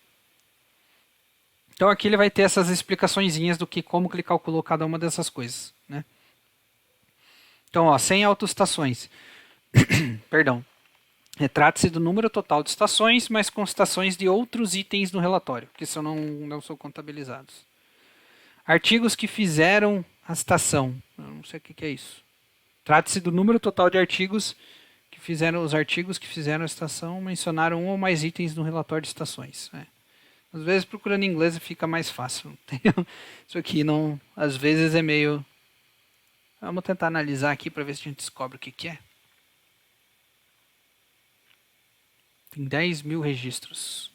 Então aqui ele vai ter essas explicaçõezinhas do que como que ele calculou cada uma dessas coisas, né? Então, ó, 100 autoestações. Perdão. Trata-se do número total de estações, mas com citações de outros itens no relatório, que não são contabilizados. Artigos que fizeram a citação. Eu não sei o que é isso. Trata-se do número total de artigos que fizeram, os artigos que fizeram a citação mencionaram um ou mais itens no relatório de citações. Às vezes procurando em inglês fica mais fácil. Isso aqui não, às vezes é meio... Vamos tentar analisar aqui para ver se a gente descobre o que é. Tem 10 mil registros.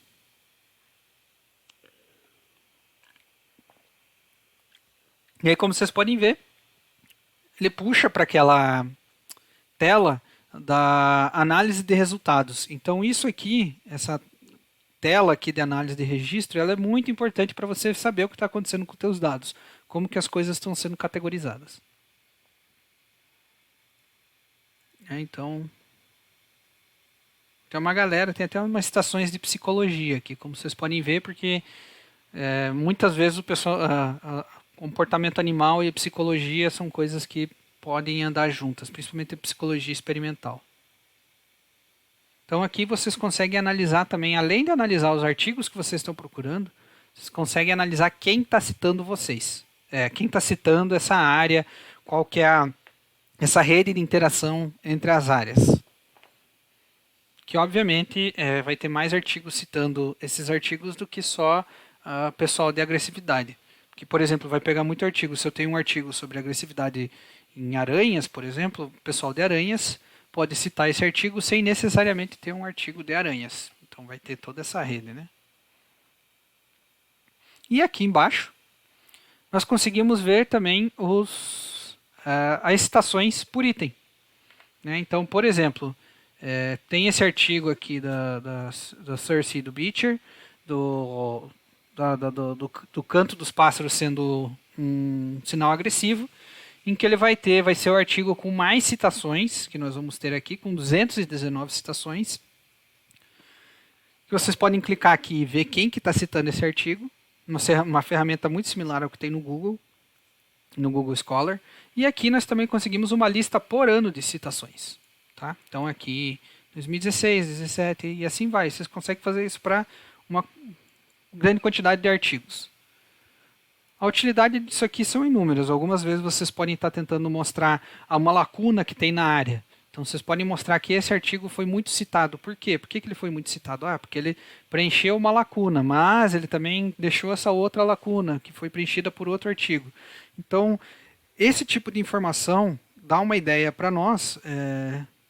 E aí, como vocês podem ver, ele puxa para aquela tela da análise de resultados. Então, isso aqui, essa tela aqui de análise de registro, ela é muito importante para você saber o que está acontecendo com os teus dados, como que as coisas estão sendo categorizadas. Então, tem uma galera, tem até umas citações de psicologia aqui, como vocês podem ver, porque muitas vezes o pessoal, comportamento animal e psicologia são coisas que podem andar juntas, principalmente a psicologia experimental. Então aqui vocês conseguem analisar também, além de analisar os artigos que vocês estão procurando, vocês conseguem analisar quem está citando vocês, quem está citando essa área, qual que é essa rede de interação entre as áreas. Que obviamente vai ter mais artigos citando esses artigos do que só pessoal de agressividade. Que, por exemplo, vai pegar muito artigo. Se eu tenho um artigo sobre agressividade em aranhas, por exemplo, o pessoal de aranhas pode citar esse artigo sem necessariamente ter um artigo de aranhas. Então vai ter toda essa rede, né? E aqui embaixo nós conseguimos ver também as citações por item. Né? Então, por exemplo, tem esse artigo aqui da Cersei e do Beecher, do canto dos pássaros sendo um sinal agressivo, em que ele vai ser o artigo com mais citações, que nós vamos ter aqui, com 219 citações. Vocês podem clicar aqui e ver quem que está citando esse artigo, uma ferramenta muito similar ao que tem no Google Scholar. E aqui nós também conseguimos uma lista por ano de citações. Tá? Então aqui 2016, 2017 e assim vai. Vocês conseguem fazer isso para grande quantidade de artigos. A utilidade disso aqui são inúmeras. Algumas vezes vocês podem estar tentando mostrar uma lacuna que tem na área. Então vocês podem mostrar que esse artigo foi muito citado. Por quê? Por que ele foi muito citado? Porque ele preencheu uma lacuna, mas ele também deixou essa outra lacuna, que foi preenchida por outro artigo. Então, esse tipo de informação dá uma ideia para nós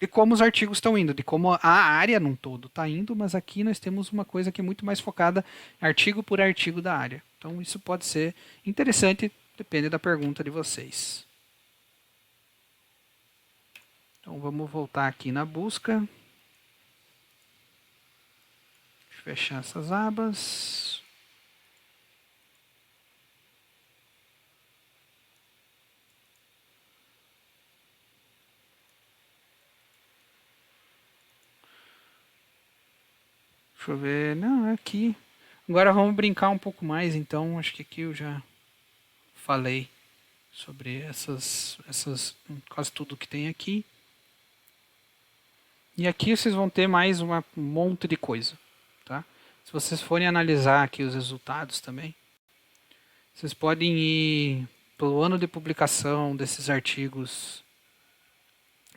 de como os artigos estão indo, de como a área num todo está indo, mas aqui nós temos uma coisa que é muito mais focada artigo por artigo da área. Então isso pode ser interessante, depende da pergunta de vocês. Então vamos voltar aqui na busca. Deixa eu fechar essas abas. Deixa eu ver. Não, é aqui. Agora vamos brincar um pouco mais, então. Acho que aqui eu já falei sobre essas quase tudo que tem aqui. E aqui vocês vão ter mais um monte de coisa, tá? Se vocês forem analisar aqui os resultados também, vocês podem ir pelo ano de publicação desses artigos.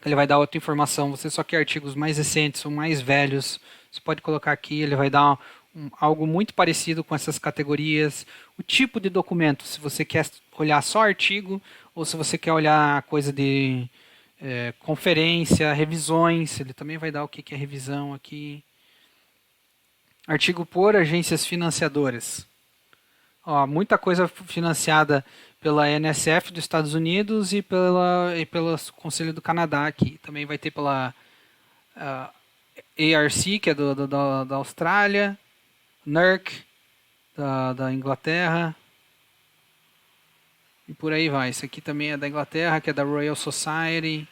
Ele vai dar outra informação. Você só quer artigos mais recentes ou mais velhos, você pode colocar aqui, ele vai dar algo muito parecido com essas categorias. O tipo de documento, se você quer olhar só artigo ou se você quer olhar coisa de conferência, revisões, ele também vai dar o que é revisão aqui. Artigo por agências financiadoras. Muita coisa financiada pela NSF dos Estados Unidos e pelo Conselho do Canadá aqui. Também vai ter pela ARC, que é da Austrália, NERC, da Inglaterra, e por aí vai. Esse aqui também é da Inglaterra, que é da Royal Society.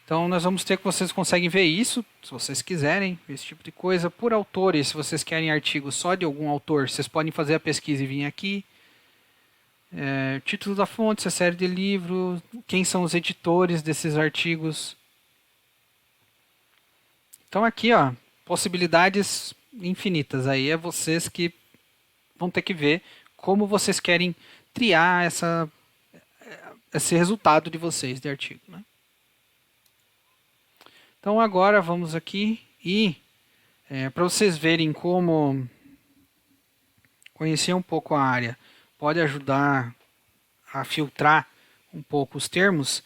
Então nós vamos ter que vocês conseguem ver isso, se vocês quiserem, esse tipo de coisa. Por autores, se vocês querem artigos só de algum autor, vocês podem fazer a pesquisa e vir aqui. Título da fonte, se é série de livro, quem são os editores desses artigos. Então aqui, possibilidades infinitas. Aí é vocês que vão ter que ver como vocês querem triar esse resultado de vocês de artigo, né? Então agora vamos aqui e para vocês verem como conhecer um pouco a área pode ajudar a filtrar um pouco os termos.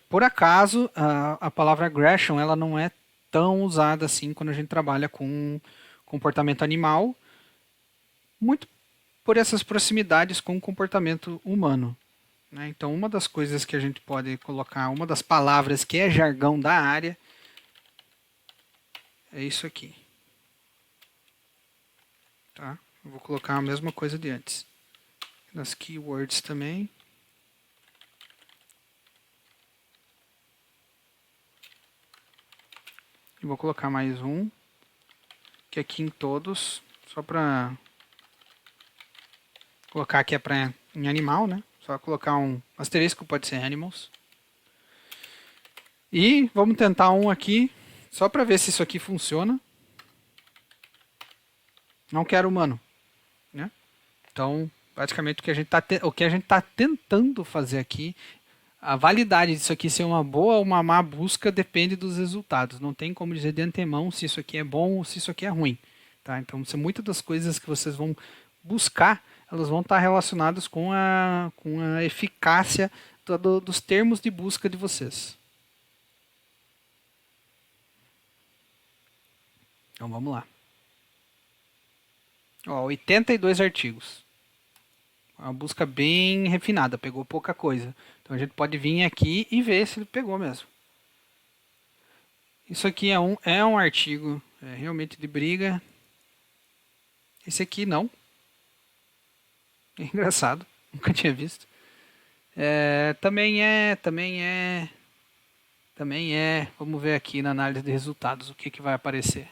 Por acaso a palavra aggression ela não é tão usada assim quando a gente trabalha com comportamento animal, muito por essas proximidades com o comportamento humano, né? Então uma das coisas que a gente pode colocar, uma das palavras que é jargão da área, é isso aqui. Tá? Eu vou colocar a mesma coisa de antes. Nas keywords também. E vou colocar mais um. Que aqui em todos. Só para colocar aqui em animal, né? Só colocar um asterisco, pode ser animals. E vamos tentar um aqui. Só para ver se isso aqui funciona. Não quero humano, né? Então, basicamente o que a gente tá tentando fazer aqui, a validade disso aqui ser uma boa ou uma má busca depende dos resultados. Não tem como dizer de antemão se isso aqui é bom ou se isso aqui é ruim, tá? Então, muitas das coisas que vocês vão buscar, elas vão estar relacionadas com a eficácia dos termos de busca de vocês. Então vamos lá. 82 artigos. Uma busca bem refinada, pegou pouca coisa. Então a gente pode vir aqui e ver se ele pegou mesmo. Isso aqui é um artigo realmente de briga. Esse aqui não. É engraçado, nunca tinha visto. Também é. Vamos ver aqui na análise de resultados o que vai aparecer.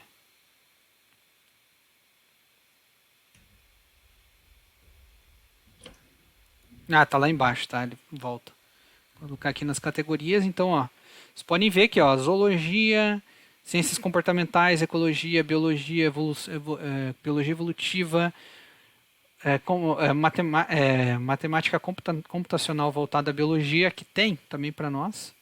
Tá lá embaixo, tá? Ele volta. Vou colocar aqui nas categorias. Então, vocês podem ver que, zoologia, ciências comportamentais, ecologia, biologia, biologia evolutiva, matemática computacional voltada à biologia, que tem também para nós.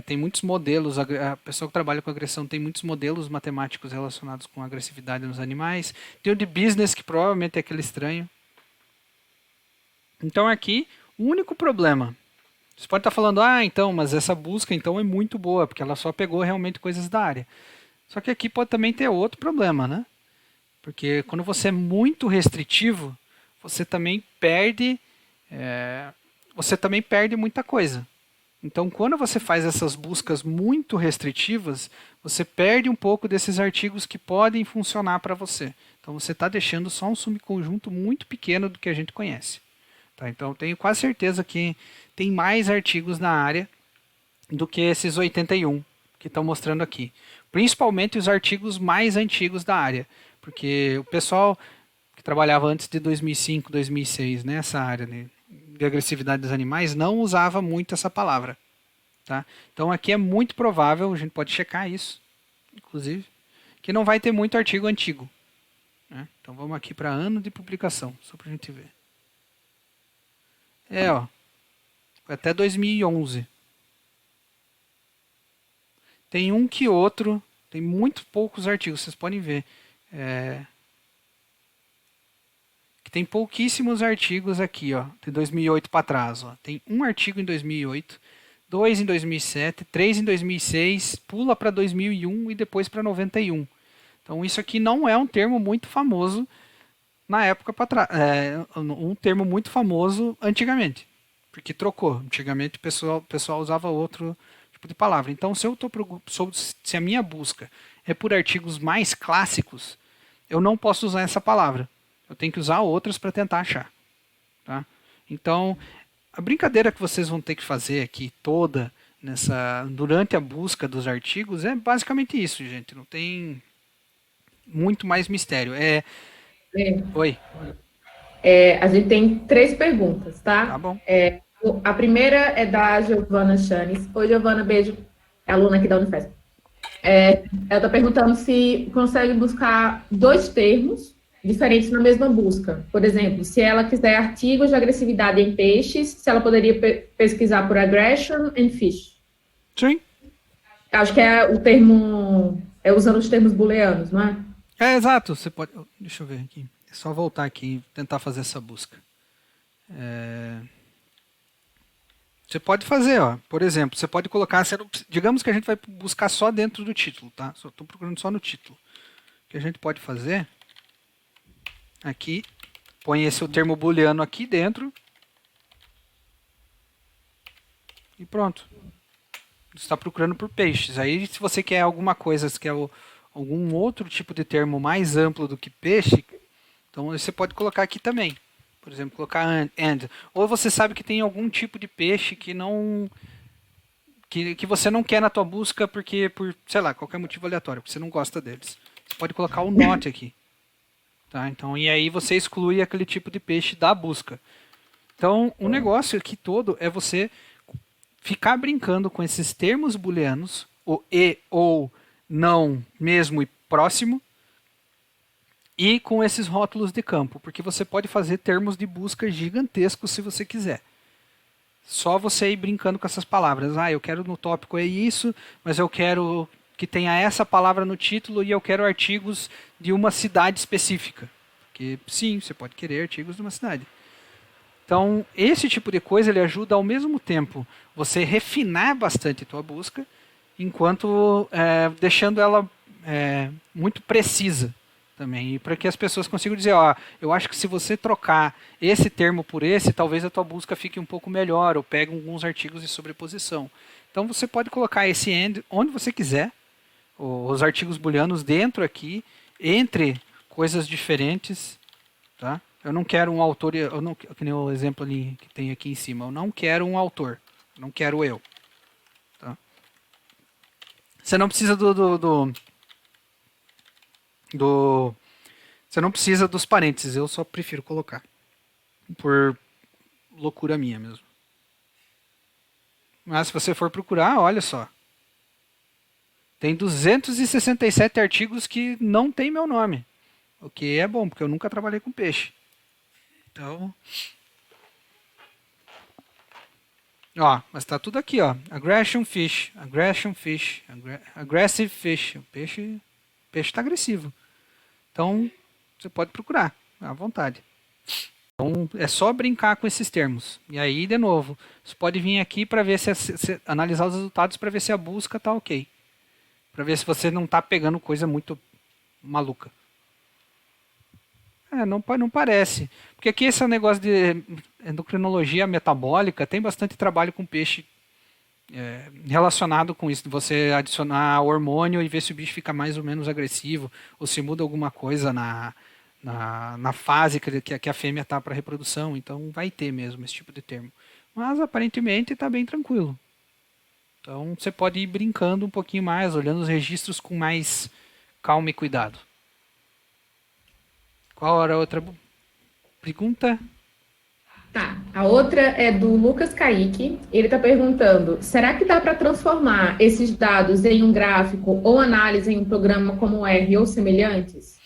Tem muitos modelos, a pessoa que trabalha com agressão tem muitos modelos matemáticos relacionados com agressividade nos animais. Tem o de business, que provavelmente é aquele estranho. Então aqui, o único problema. Você pode estar falando, então, mas essa busca então é muito boa, porque ela só pegou realmente coisas da área. Só que aqui pode também ter outro problema, né? Porque quando você é muito restritivo, você também perde, você também perde muita coisa. Então, quando você faz essas buscas muito restritivas, você perde um pouco desses artigos que podem funcionar para você. Então, você está deixando só um subconjunto muito pequeno do que a gente conhece. Tá? Então, eu tenho quase certeza que tem mais artigos na área do que esses 81 que estão mostrando aqui. Principalmente os artigos mais antigos da área. Porque o pessoal que trabalhava antes de 2005, 2006 nessa área, né, de agressividade dos animais não usava muito essa palavra. Tá? Então aqui é muito provável, a gente pode checar isso, inclusive, que não vai ter muito artigo antigo. Né? Então vamos aqui para ano de publicação, só para a gente ver. Foi até 2011. Tem um que outro, tem muito poucos artigos, vocês podem ver. Tem pouquíssimos artigos aqui, de 2008 para trás. Tem um artigo em 2008, 2 em 2007, 3 em 2006, pula para 2001 e depois para 91. Então isso aqui não é um termo muito famoso na época para trás. Um termo muito famoso antigamente, porque trocou. Antigamente o pessoal usava outro tipo de palavra. Então se a minha busca é por artigos mais clássicos, eu não posso usar essa palavra. Eu tenho que usar outras para tentar achar. Tá? Então, a brincadeira que vocês vão ter que fazer aqui toda durante a busca dos artigos é basicamente isso, gente. Não tem muito mais mistério. Oi. A gente tem 3 perguntas, Tá tá? bom. A primeira é da Giovana Chanes. Oi, Giovana, beijo. É aluna aqui da Unifesp. Ela está perguntando se consegue buscar 2 termos diferentes na mesma busca. Por exemplo, se ela quiser artigos de agressividade em peixes, se ela poderia pesquisar por aggression and fish. Sim. Acho que é o termo, usando os termos booleanos, não é? Exato. Você pode. Deixa eu ver aqui. É só voltar aqui e tentar fazer essa busca. Você pode fazer, por exemplo, você pode colocar. Digamos que a gente vai buscar só dentro do título, tá? Só estou procurando só no título. O que a gente pode fazer aqui, põe esse o termo booleano aqui dentro e pronto. Você está procurando por peixes. Aí, se você quer alguma coisa, se quer algum outro tipo de termo mais amplo do que peixe, então você pode colocar aqui também. Por exemplo, colocar and. Ou você sabe que tem algum tipo de peixe que não que você não quer na tua busca porque por, sei lá, qualquer motivo aleatório, porque você não gosta deles. Você pode colocar o not aqui. Tá? Então, e aí você exclui aquele tipo de peixe da busca. Então, o negócio aqui todo é você ficar brincando com esses termos booleanos, o e, ou, não, mesmo e próximo, e com esses rótulos de campo, porque você pode fazer termos de busca gigantescos se você quiser. Só você ir brincando com essas palavras. Eu quero no tópico é isso, mas eu quero que tenha essa palavra no título e eu quero artigos de uma cidade específica. Porque sim, você pode querer artigos de uma cidade. Então, esse tipo de coisa ele ajuda ao mesmo tempo você refinar bastante a tua busca, enquanto deixando ela muito precisa também. E para que as pessoas consigam dizer, eu acho que se você trocar esse termo por esse, talvez a tua busca fique um pouco melhor, ou pegue alguns artigos de sobreposição. Então você pode colocar esse AND onde você quiser, os artigos booleanos dentro aqui, entre coisas diferentes, tá? Eu não quero um autor, que nem o exemplo ali que tem aqui em cima, eu não quero um autor, não quero eu. Tá? Você não precisa você não precisa dos parênteses, eu só prefiro colocar. Por loucura minha mesmo. Mas se você for procurar, olha só. Tem 267 artigos que não tem meu nome. O que é bom, porque eu nunca trabalhei com peixe. Então, ó, mas tá tudo aqui, ó. Aggression fish, aggressive fish. O peixe está agressivo. Então, você pode procurar, à vontade. Então, é só brincar com esses termos. E aí, de novo, você pode vir aqui para ver analisar os resultados para ver se a busca tá ok. Para ver se você não tá pegando coisa muito maluca. Não parece. Porque aqui esse negócio de endocrinologia metabólica tem bastante trabalho com peixe relacionado com isso. De você adicionar hormônio e ver se o bicho fica mais ou menos agressivo ou se muda alguma coisa na fase que a fêmea está para reprodução. Então vai ter mesmo esse tipo de termo. Mas aparentemente está bem tranquilo. Então você pode ir brincando um pouquinho mais, olhando os registros com mais calma e cuidado. Qual era a outra pergunta? Tá. A outra é do Lucas Kaique. Ele está perguntando: será que dá para transformar esses dados em um gráfico ou análise em um programa como o R ou semelhantes?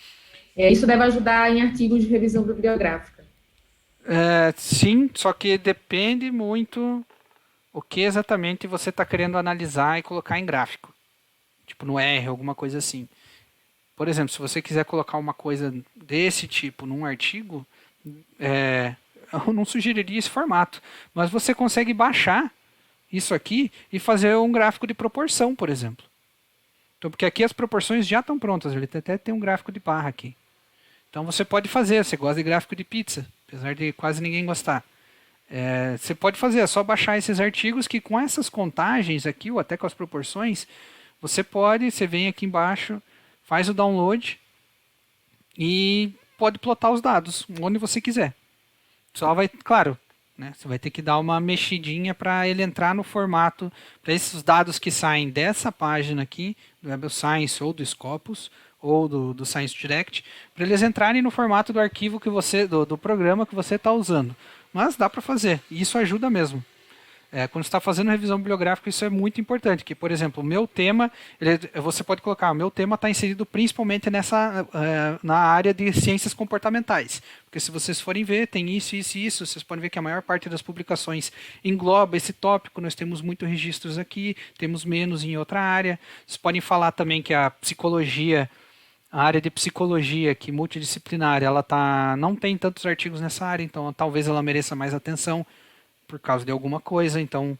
Isso deve ajudar em artigos de revisão bibliográfica. Sim, só que depende muito o que exatamente você está querendo analisar e colocar em gráfico. Tipo no R, alguma coisa assim. Por exemplo, se você quiser colocar uma coisa desse tipo num artigo, eu não sugeriria esse formato. Mas você consegue baixar isso aqui e fazer um gráfico de proporção, por exemplo. Então, porque aqui as proporções já estão prontas. Ele até tem um gráfico de barra aqui. Então você pode fazer. Você gosta de gráfico de pizza, apesar de quase ninguém gostar. Você pode fazer, é só baixar esses artigos que com essas contagens aqui, ou até com as proporções, você vem aqui embaixo, faz o download e pode plotar os dados onde você quiser. Só vai, claro, né, você vai ter que dar uma mexidinha para ele entrar no formato, para esses dados que saem dessa página aqui, do Web of Science ou do Scopus, ou do Science Direct, para eles entrarem no formato do arquivo que do programa que você está usando. Mas dá para fazer, e isso ajuda mesmo. Quando você está fazendo revisão bibliográfica, isso é muito importante. Que, por exemplo, o meu tema, você pode colocar, o meu tema está inserido principalmente na área de ciências comportamentais. Porque se vocês forem ver, tem isso, isso e isso. Vocês podem ver que a maior parte das publicações engloba esse tópico. Nós temos muitos registros aqui, temos menos em outra área. Vocês podem falar também que a psicologia, a área de psicologia, que multidisciplinar, não tem tantos artigos nessa área, então talvez ela mereça mais atenção por causa de alguma coisa, então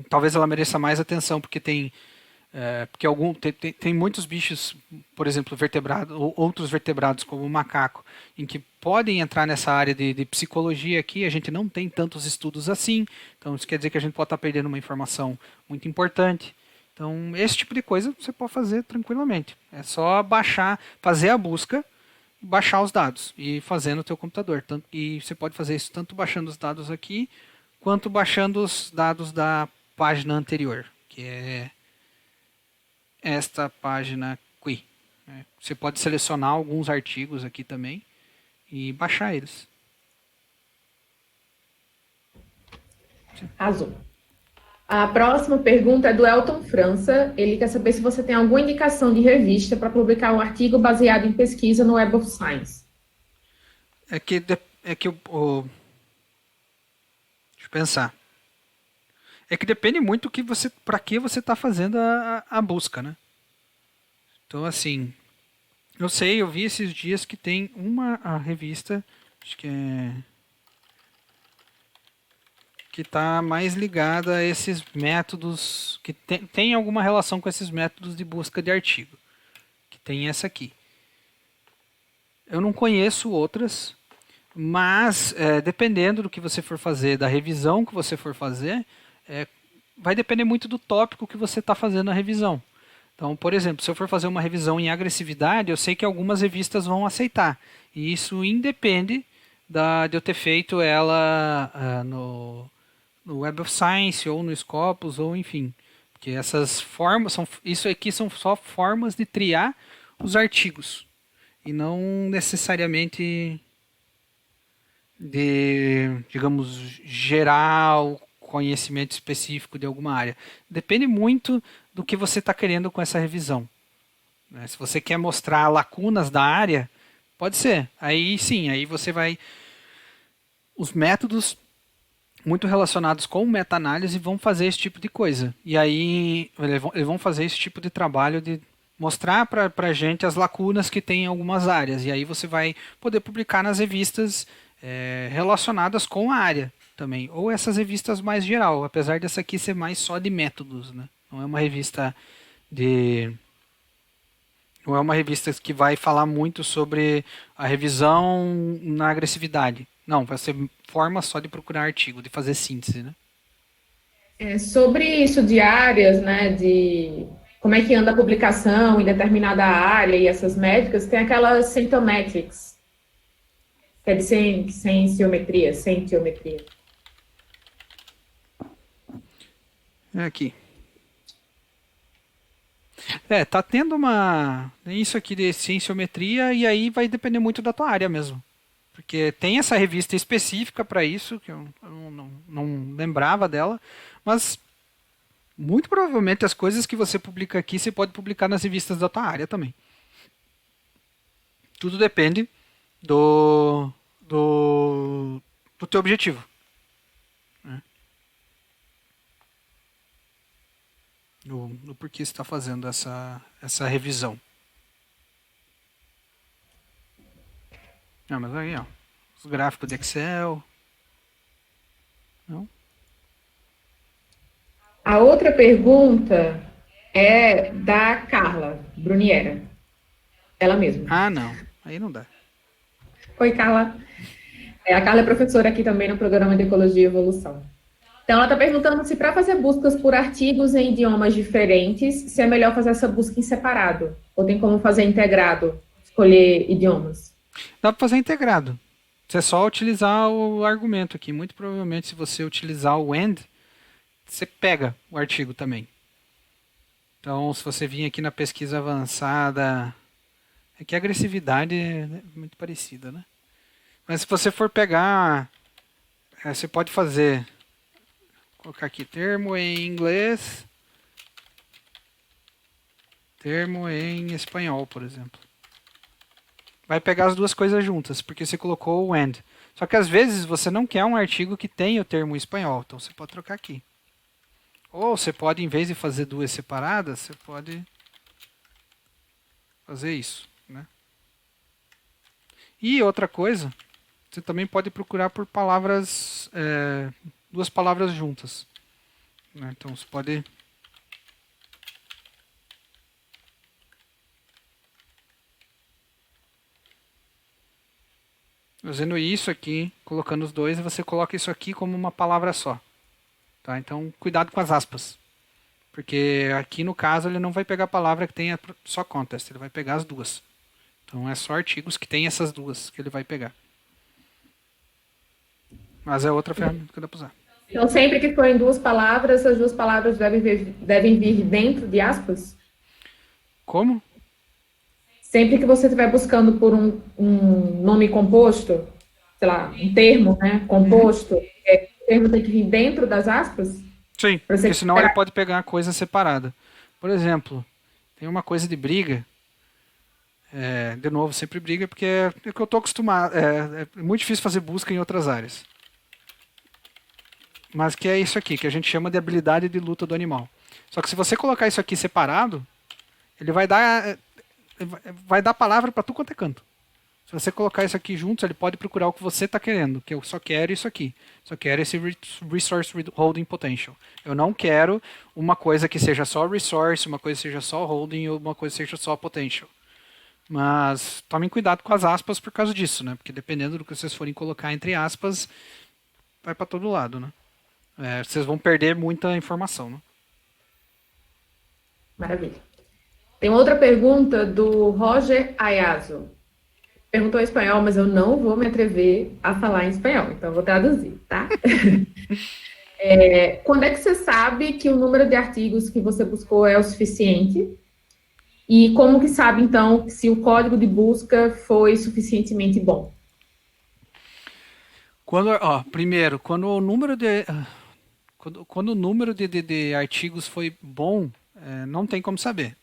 talvez ela mereça mais atenção porque tem muitos bichos, por exemplo, vertebrados ou outros vertebrados como o macaco, em que podem entrar nessa área de psicologia aqui. A gente não tem tantos estudos assim, então isso quer dizer que a gente pode estar perdendo uma informação muito importante. Então esse tipo de coisa você pode fazer tranquilamente. É só baixar, fazer a busca, baixar os dados e fazer no teu computador. E você pode fazer isso tanto baixando os dados aqui quanto baixando os dados da página anterior, que é esta página aqui. Você pode selecionar alguns artigos aqui também e baixar eles. Azul. A próxima pergunta é do Elton França. Ele quer saber se você tem alguma indicação de revista para publicar um artigo baseado em pesquisa no Web of Science. Deixa eu pensar. É que depende muito para que você está fazendo a busca, né? Então, assim, eu vi esses dias que tem a revista, acho que está mais ligada a esses métodos, que tem alguma relação com esses métodos de busca de artigo, que tem essa aqui. Eu não conheço outras, mas dependendo do que você for fazer, da revisão que você for fazer, vai depender muito do tópico que você está fazendo a revisão. Então, por exemplo, se eu for fazer uma revisão em agressividade, eu sei que algumas revistas vão aceitar. E isso independe de eu ter feito ela no Web of Science ou no Scopus, ou enfim. Porque essas formas, isso aqui são só formas de triar os artigos. E não necessariamente digamos, gerar o conhecimento específico de alguma área. Depende muito do que você está querendo com essa revisão. Né? Se você quer mostrar lacunas da área, pode ser. Aí sim, aí você vai... Os métodos muito relacionados com meta-análise vão fazer esse tipo de coisa. E aí eles vão fazer esse tipo de trabalho de mostrar para a gente as lacunas que tem em algumas áreas. E aí você vai poder publicar nas revistas relacionadas com a área também. Ou essas revistas mais geral, apesar dessa aqui ser mais só de métodos. Né? Não é uma revista de... Não é uma revista que vai falar muito sobre a revisão na agressividade. Não, vai ser forma só de procurar artigo, de fazer síntese, né? Sobre isso de áreas, né, de como é que anda a publicação em determinada área e essas métricas, tem aquela Centometrics, que é de cienciometria. É aqui. Tá tendo isso aqui de cienciometria e aí vai depender muito da tua área mesmo. Porque tem essa revista específica para isso, que eu não lembrava dela, mas muito provavelmente as coisas que você publica aqui, você pode publicar nas revistas da tua área também. Tudo depende do teu objetivo. Né? Do porquê você está fazendo essa revisão. Não, mas aí, ó, os gráficos de Excel. Não? A outra pergunta é da Carla Bruniera, ela mesma. Ah, não. Aí não dá. Oi, Carla. A Carla é professora aqui também no programa de Ecologia e Evolução. Então, ela está perguntando se para fazer buscas por artigos em idiomas diferentes, se é melhor fazer essa busca em separado, ou tem como fazer integrado, escolher idiomas. Dá para fazer integrado. Você é só utilizar o argumento aqui. Muito provavelmente, se você utilizar o AND, você pega o artigo também. Então, se você vir aqui na pesquisa avançada, é que a agressividade é muito parecida, né? Mas se você for pegar, você pode fazer, colocar aqui termo em inglês, termo em espanhol, por exemplo. Vai pegar as duas coisas juntas, porque você colocou o AND. Só que às vezes você não quer um artigo que tenha o termo em espanhol, então você pode trocar aqui. Ou você pode, em vez de fazer duas separadas, você pode fazer isso. Né? E outra coisa, você também pode procurar por palavras, duas palavras juntas. Né? Então você pode... Fazendo isso aqui, colocando os dois, você coloca isso aqui como uma palavra só. Tá? Então, cuidado com as aspas. Porque aqui no caso ele não vai pegar a palavra que tenha só contest, ele vai pegar as duas. Então é só artigos que tem essas duas que ele vai pegar. Mas é outra ferramenta que dá para usar. Então, sempre que for em duas palavras, as duas palavras devem vir dentro de aspas? Como? Sempre que você estiver buscando por um nome composto, sei lá, um termo, né, composto, o termo tem que vir dentro das aspas? Sim, porque senão ele pode pegar a coisa separada. Por exemplo, tem uma coisa de briga. De novo, sempre briga, porque é o que eu estou acostumado. É muito difícil fazer busca em outras áreas. Mas que é isso aqui, que a gente chama de habilidade de luta do animal. Só que se você colocar isso aqui separado, ele vai dar palavra para tu quanto é canto. Se você colocar isso aqui juntos, ele pode procurar o que você está querendo, que eu só quero isso aqui. Só quero esse Resource Holding Potential. Eu não quero uma coisa que seja só Resource, uma coisa que seja só Holding ou uma coisa que seja só Potential. Mas tomem cuidado com as aspas por causa disso, né? Porque dependendo do que vocês forem colocar entre aspas, vai para todo lado, né? Vocês vão perder muita informação, né? Maravilha. Tem outra pergunta do Roger Ayazo. Perguntou em espanhol, mas eu não vou me atrever a falar em espanhol, então eu vou traduzir, tá? Quando é que você sabe que o número de artigos que você buscou é o suficiente? E como que sabe, então, se o código de busca foi suficientemente bom? Primeiro, quando o número de artigos foi bom, não tem como saber.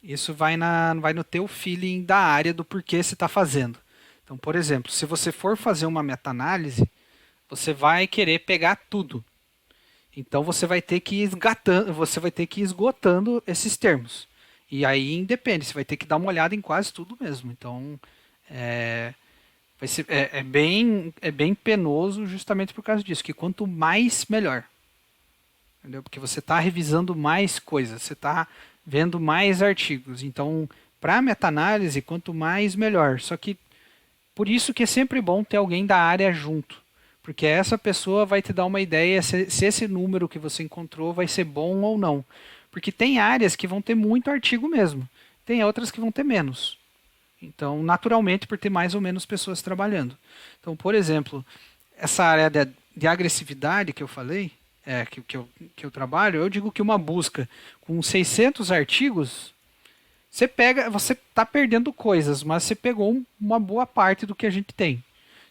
Isso vai no teu feeling da área do porquê você está fazendo. Então, por exemplo, se você for fazer uma meta-análise, você vai querer pegar tudo. Então você vai ter que ir esgotando esses termos. E aí independe, você vai ter que dar uma olhada em quase tudo mesmo. Então é bem penoso justamente por causa disso, que quanto mais melhor. Entendeu? Porque você está revisando mais coisas, você está vendo mais artigos. Então, para meta-análise, quanto mais melhor. Só que por isso que é sempre bom ter alguém da área junto. Porque essa pessoa vai te dar uma ideia se esse número que você encontrou vai ser bom ou não. Porque tem áreas que vão ter muito artigo mesmo. Tem outras que vão ter menos. Então, naturalmente, por ter mais ou menos pessoas trabalhando. Então, por exemplo, essa área de agressividade que eu falei, que eu trabalho, eu digo que uma busca com 600 artigos, você está perdendo coisas, mas você pegou uma boa parte do que a gente tem.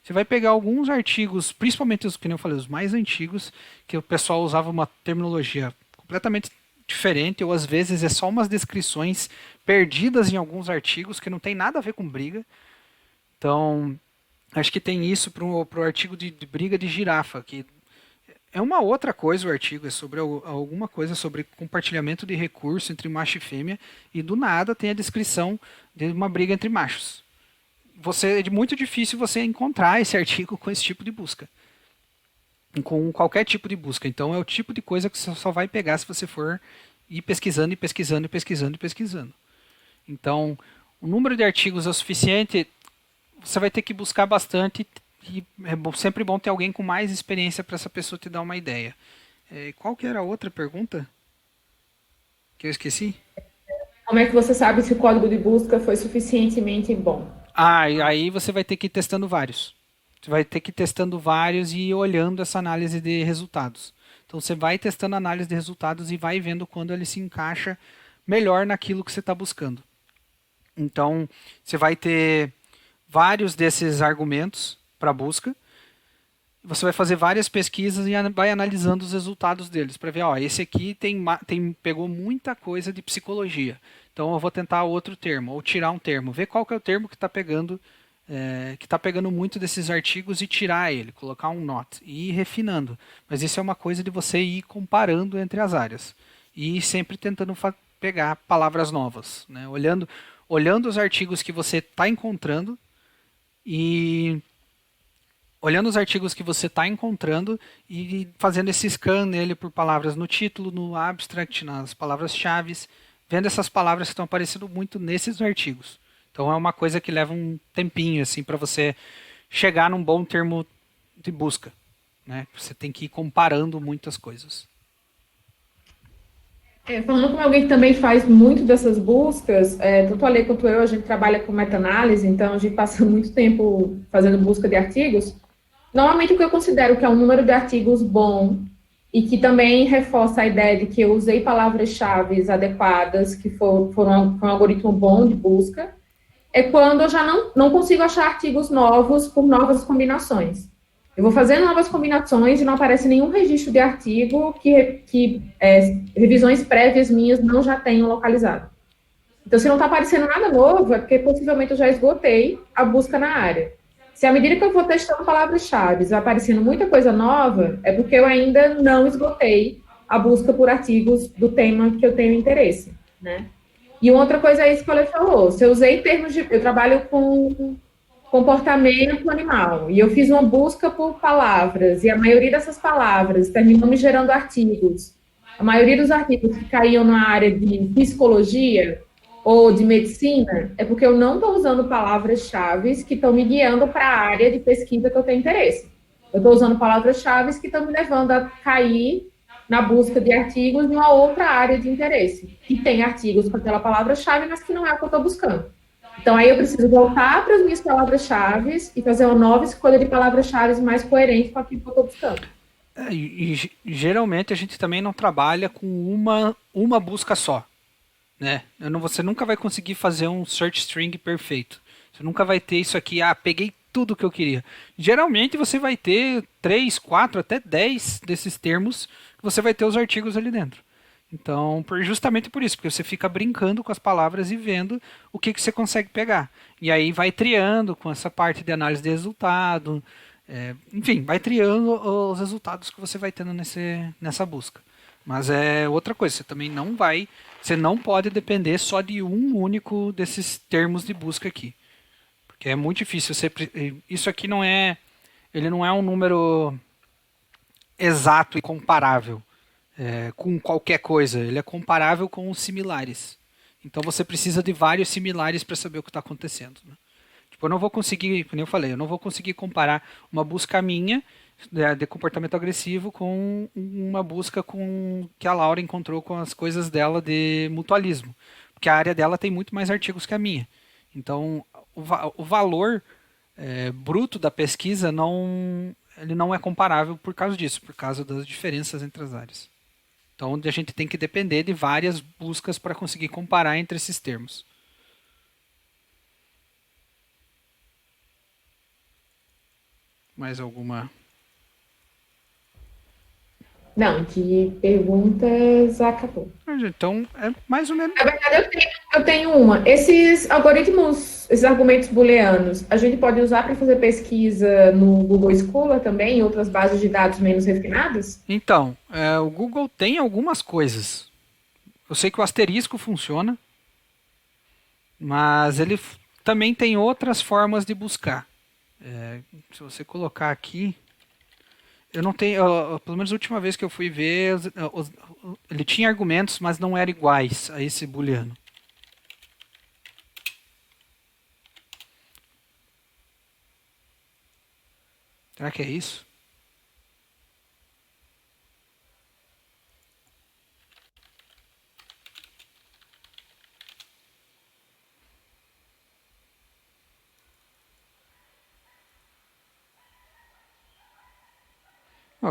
Você vai pegar alguns artigos, principalmente os que eu falei, os mais antigos, que o pessoal usava uma terminologia completamente diferente, ou às vezes é só umas descrições perdidas em alguns artigos que não tem nada a ver com briga. Então, acho que tem isso para o artigo de briga de girafa, que é uma outra coisa o artigo, é sobre alguma coisa sobre compartilhamento de recurso entre macho e fêmea, e do nada tem a descrição de uma briga entre machos. É muito difícil você encontrar esse artigo com esse tipo de busca. Com qualquer tipo de busca. Então é o tipo de coisa que você só vai pegar se você for ir pesquisando e pesquisando e pesquisando e pesquisando. Então, o número de artigos é o suficiente, você vai ter que buscar bastante e sempre bom ter alguém com mais experiência para essa pessoa te dar uma ideia. Qual que era a outra pergunta que eu esqueci? Como é que você sabe se o código de busca foi suficientemente bom? E aí você vai ter que ir testando vários. Você vai ter que ir testando vários e ir olhando essa análise de resultados. Então você vai testando a análise de resultados e vai vendo quando ele se encaixa melhor naquilo que você está buscando. Então você vai ter vários desses argumentos para busca. Você vai fazer várias pesquisas e vai analisando os resultados deles para ver, ó, esse aqui pegou muita coisa de psicologia. Então eu vou tentar outro termo ou tirar um termo, ver qual que é o termo que está pegando muito desses artigos e tirar ele, colocar um not e ir refinando. Mas isso é uma coisa de você ir comparando entre as áreas e sempre tentando pegar palavras novas, né? Olhando os artigos que você está encontrando e fazendo esse scan nele por palavras no título, no abstract, nas palavras-chave, vendo essas palavras que estão aparecendo muito nesses artigos. Então é uma coisa que leva um tempinho assim para você chegar num bom termo de busca, né? Você tem que ir comparando muitas coisas. Falando com alguém que também faz muito dessas buscas, tanto a Lê quanto eu, a gente trabalha com meta-análise, então a gente passa muito tempo fazendo busca de artigos. Normalmente o que eu considero que é um número de artigos bom e que também reforça a ideia de que eu usei palavras-chave adequadas, que foram um algoritmo bom de busca, é quando eu já não consigo achar artigos novos por novas combinações. Eu vou fazendo novas combinações e não aparece nenhum registro de artigo que revisões prévias minhas não já tenham localizado. Então, se não está aparecendo nada novo, é porque possivelmente eu já esgotei a busca na área. Se à medida que eu vou testando palavras-chave vai aparecendo muita coisa nova, é porque eu ainda não esgotei a busca por artigos do tema que eu tenho interesse, né? E outra coisa é isso que o Ale falou. Se eu usei termos de... Eu trabalho com comportamento animal, e eu fiz uma busca por palavras, e a maioria dessas palavras terminou me gerando artigos. A maioria dos artigos que caíam na área de psicologia ou de medicina é porque eu não estou usando palavras-chave que estão me guiando para a área de pesquisa que eu tenho interesse. Eu estou usando palavras-chave que estão me levando a cair na busca de artigos em uma outra área de interesse, que tem artigos com aquela palavra-chave, mas que não é o que eu estou buscando. Então, aí eu preciso voltar para as minhas palavras-chave e fazer uma nova escolha de palavras-chave mais coerente com aquilo que eu estou buscando. Geralmente a gente também não trabalha com uma busca só, né? Você nunca vai conseguir fazer um search string perfeito. Você nunca vai ter isso aqui, peguei tudo que eu queria. Geralmente você vai ter 3, 4, até 10 desses termos que você vai ter os artigos ali dentro. Então, justamente por isso, porque você fica brincando com as palavras e vendo o que, que você consegue pegar. E aí vai triando com essa parte de análise de resultado. Enfim, vai triando os resultados que você vai tendo nessa busca. Mas é outra coisa, você também não vai. Você não pode depender só de um único desses termos de busca aqui. Porque é muito difícil. Isso aqui não é. Ele não é um número exato e comparável com qualquer coisa. Ele é comparável com os similares. Então você precisa de vários similares para saber o que está acontecendo. Né? Tipo, eu não vou conseguir, como eu falei, eu não vou conseguir comparar uma busca minha de comportamento agressivo com uma busca que a Laura encontrou com as coisas dela de mutualismo. Porque a área dela tem muito mais artigos que a minha. Então, o valor bruto da pesquisa ele não é comparável por causa disso, por causa das diferenças entre as áreas. Então, a gente tem que depender de várias buscas para conseguir comparar entre esses termos. Mais alguma? Não, de perguntas acabou. Então, é mais ou menos. Na verdade, eu tenho uma. Esses algoritmos, esses argumentos booleanos, a gente pode usar para fazer pesquisa no Google Scholar também, em outras bases de dados menos refinadas? Então, o Google tem algumas coisas. Eu sei que o asterisco funciona, mas ele também tem outras formas de buscar. Se você colocar aqui, eu não tenho, pelo menos a última vez que eu fui ver, ele tinha argumentos, mas não eram iguais a esse booleano. Será que é isso?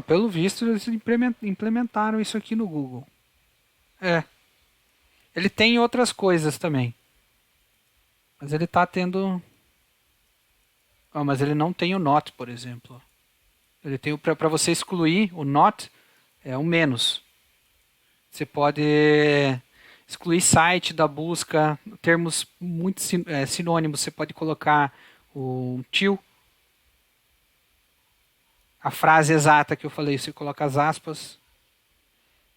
Pelo visto, eles implementaram isso aqui no Google. É. Ele tem outras coisas também. Mas ele está tendo. Mas ele não tem o not, por exemplo. Ele tem para você excluir o not, é um menos. Você pode excluir site da busca, termos muito sinônimos. Você pode colocar o till, a frase exata que eu falei, você coloca as aspas.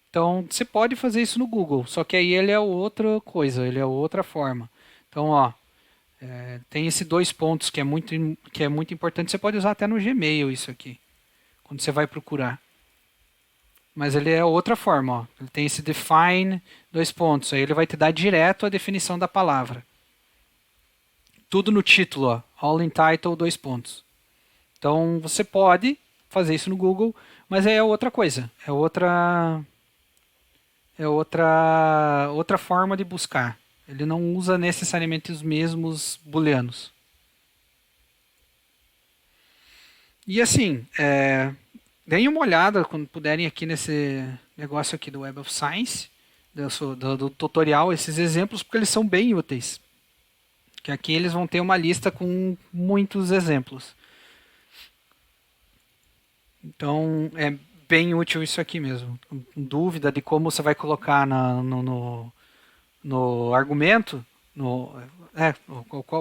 Então você pode fazer isso no Google, só que aí ele é outra coisa, ele é outra forma. Então, tem esses 2 pontos que é muito importante. Você pode usar até no Gmail isso aqui, quando você vai procurar. Mas ele é outra forma, ó. Ele tem esse define 2 pontos. Aí ele vai te dar direto a definição da palavra. Tudo no título, ó. All in title 2 pontos. Então você pode fazer isso no Google, mas é outra coisa. É outra forma de buscar. Ele não usa necessariamente os mesmos booleanos. E assim, deem uma olhada quando puderem aqui nesse negócio aqui do Web of Science, do tutorial, esses exemplos, porque eles são bem úteis. Que aqui eles vão ter uma lista com muitos exemplos. Então é bem útil isso aqui mesmo. Dúvida de como você vai colocar no argumento,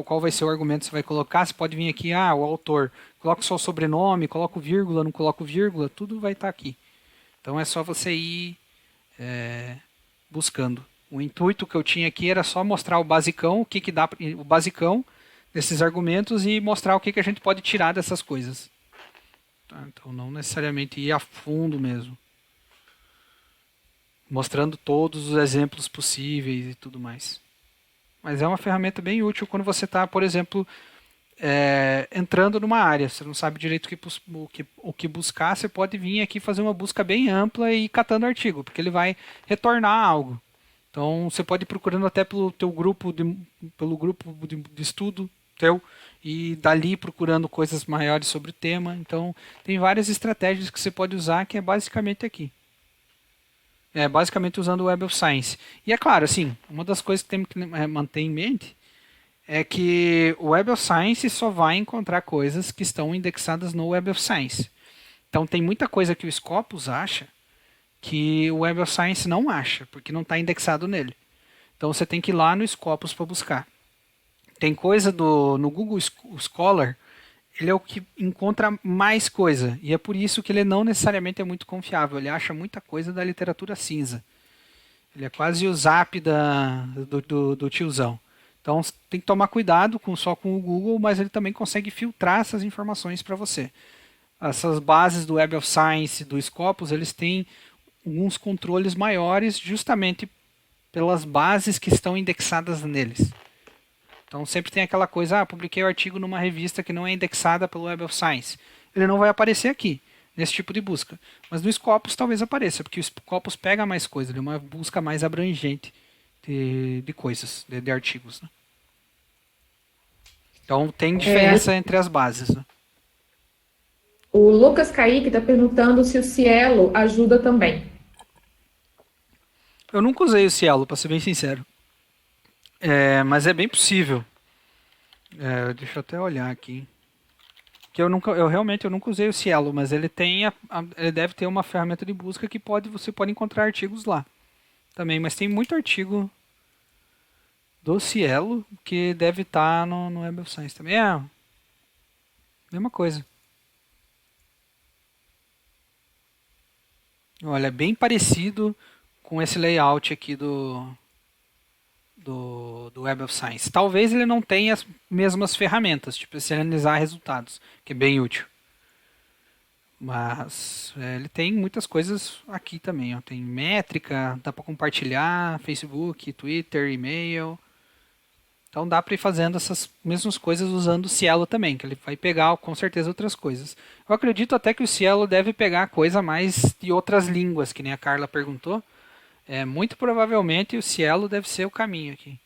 qual vai ser o argumento que você vai colocar, você pode vir aqui, o autor, coloca só o sobrenome, coloca o vírgula, não coloca o vírgula, tudo vai estar aqui. Então é só você ir buscando. O intuito que eu tinha aqui era só mostrar o basicão, o que dá, o basicão desses argumentos e mostrar o que a gente pode tirar dessas coisas. Tá? Então não necessariamente ir a fundo mesmo. Mostrando todos os exemplos possíveis e tudo mais. Mas é uma ferramenta bem útil quando você está, por exemplo, entrando numa área. Você não sabe direito o que buscar, você pode vir aqui fazer uma busca bem ampla e ir catando artigo, porque ele vai retornar algo. Então você pode ir procurando até pelo grupo de estudo teu e dali procurando coisas maiores sobre o tema. Então tem várias estratégias que você pode usar que é basicamente aqui. Basicamente usando o Web of Science. E é claro, assim, uma das coisas que temos que manter em mente é que o Web of Science só vai encontrar coisas que estão indexadas no Web of Science. Então tem muita coisa que o Scopus acha que o Web of Science não acha, porque não está indexado nele. Então você tem que ir lá no Scopus para buscar. Tem coisa no Google Scholar, ele é o que encontra mais coisa, e é por isso que ele não necessariamente é muito confiável, ele acha muita coisa da literatura cinza. Ele é quase o Zap do tiozão. Então tem que tomar cuidado só com o Google, mas ele também consegue filtrar essas informações para você. Essas bases do Web of Science, do Scopus, eles têm alguns controles maiores justamente pelas bases que estão indexadas neles. Então sempre tem aquela coisa, publiquei o artigo numa revista que não é indexada pelo Web of Science. Ele não vai aparecer aqui, nesse tipo de busca. Mas no Scopus talvez apareça, porque o Scopus pega mais coisa, ele é uma busca mais abrangente de coisas, de artigos. Né? Então tem diferença entre as bases. Né? O Lucas Kaique está perguntando se o Cielo ajuda também. Eu nunca usei o Cielo, para ser bem sincero. Mas é bem possível. Deixa eu até olhar aqui. Que eu realmente nunca usei o Cielo, mas ele ele deve ter uma ferramenta de busca que você pode encontrar artigos lá também, mas tem muito artigo do Cielo que deve estar no Web of Science também. É a mesma coisa. Olha, é bem parecido com esse layout aqui do Web of Science. Talvez ele não tenha as mesmas ferramentas, tipo analisar resultados, que é bem útil. Mas ele tem muitas coisas aqui também. Ó. Tem métrica, dá para compartilhar, Facebook, Twitter, e-mail. Então dá para ir fazendo essas mesmas coisas usando o Cielo também, que ele vai pegar com certeza outras coisas. Eu acredito até que o Cielo deve pegar coisa mais de outras línguas, que nem a Carla perguntou. Muito provavelmente o Cielo deve ser o caminho aqui.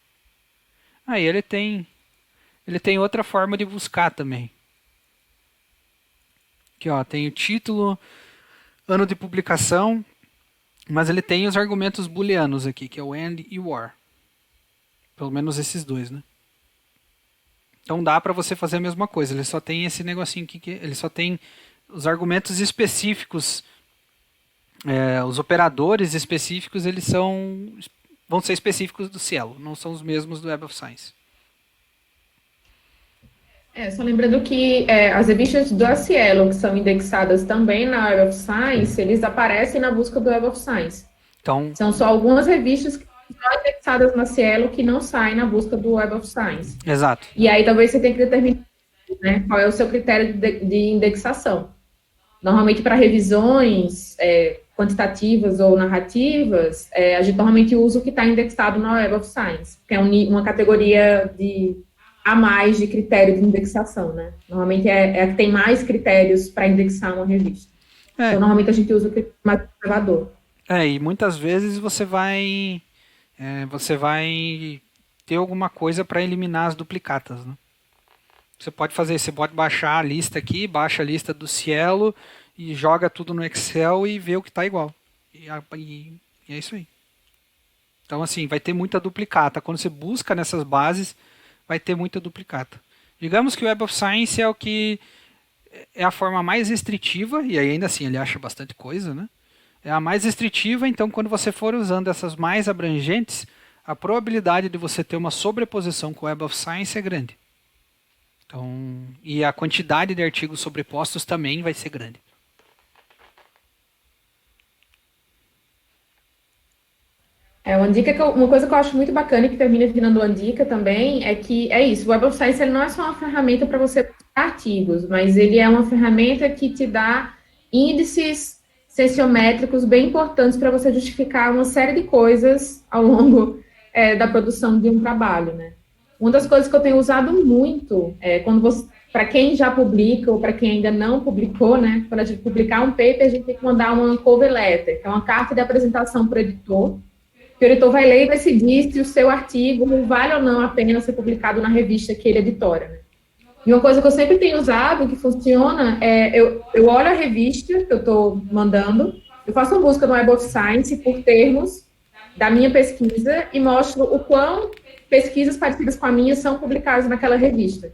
Aí ele tem outra forma de buscar também. Aqui ó, tem o título, ano de publicação, mas ele tem os argumentos booleanos aqui, que é o AND e o OR. Pelo menos esses dois, né? Então dá para você fazer a mesma coisa. Ele só tem esse negocinho aqui, ele só tem os argumentos específicos. Os operadores específicos, eles vão ser específicos do Cielo, não são os mesmos do Web of Science. Só lembrando que as revistas do Cielo, que são indexadas também na Web of Science, eles aparecem na busca do Web of Science. Então, são só algumas revistas que são indexadas na Cielo que não saem na busca do Web of Science. Exato. E aí talvez você tenha que determinar, né, qual é o seu critério de indexação. Normalmente para revisões quantitativas ou narrativas, a gente normalmente usa o que está indexado na Web of Science, que é uma categoria a mais de critério de indexação, né? Normalmente é a que tem mais critérios para indexar uma revista. Então, normalmente a gente usa o critério mais conservador. E muitas vezes você vai ter alguma coisa para eliminar as duplicatas, né? Você pode baixar a lista aqui, baixa a lista do Cielo e joga tudo no Excel e vê o que está igual. E é isso aí. Então, assim, vai ter muita duplicata. Quando você busca nessas bases, vai ter muita duplicata. Digamos que o Web of Science é o que é a forma mais restritiva, e aí ainda assim ele acha bastante coisa, né? É a mais restritiva, então quando você for usando essas mais abrangentes, a probabilidade de você ter uma sobreposição com o Web of Science é grande. Então, e a quantidade de artigos sobrepostos também vai ser grande. Uma coisa que eu acho muito bacana e que termina virando uma dica também é que isso, o Web of Science ele não é só uma ferramenta para você buscar artigos, mas ele é uma ferramenta que te dá índices sensométricos bem importantes para você justificar uma série de coisas ao longo da produção de um trabalho, né? Uma das coisas que eu tenho usado muito para quem já publica ou para quem ainda não publicou, né? Quando a gente publicar um paper, a gente tem que mandar uma cover letter, que é uma carta de apresentação para o editor. O editor vai ler e decidir se o seu artigo vale ou não a pena ser publicado na revista que ele editora. Né? E uma coisa que eu sempre tenho usado, que funciona, eu olho a revista que eu estou mandando, eu faço uma busca no Web of Science por termos da minha pesquisa e mostro o quão pesquisas parecidas com a minha são publicadas naquela revista.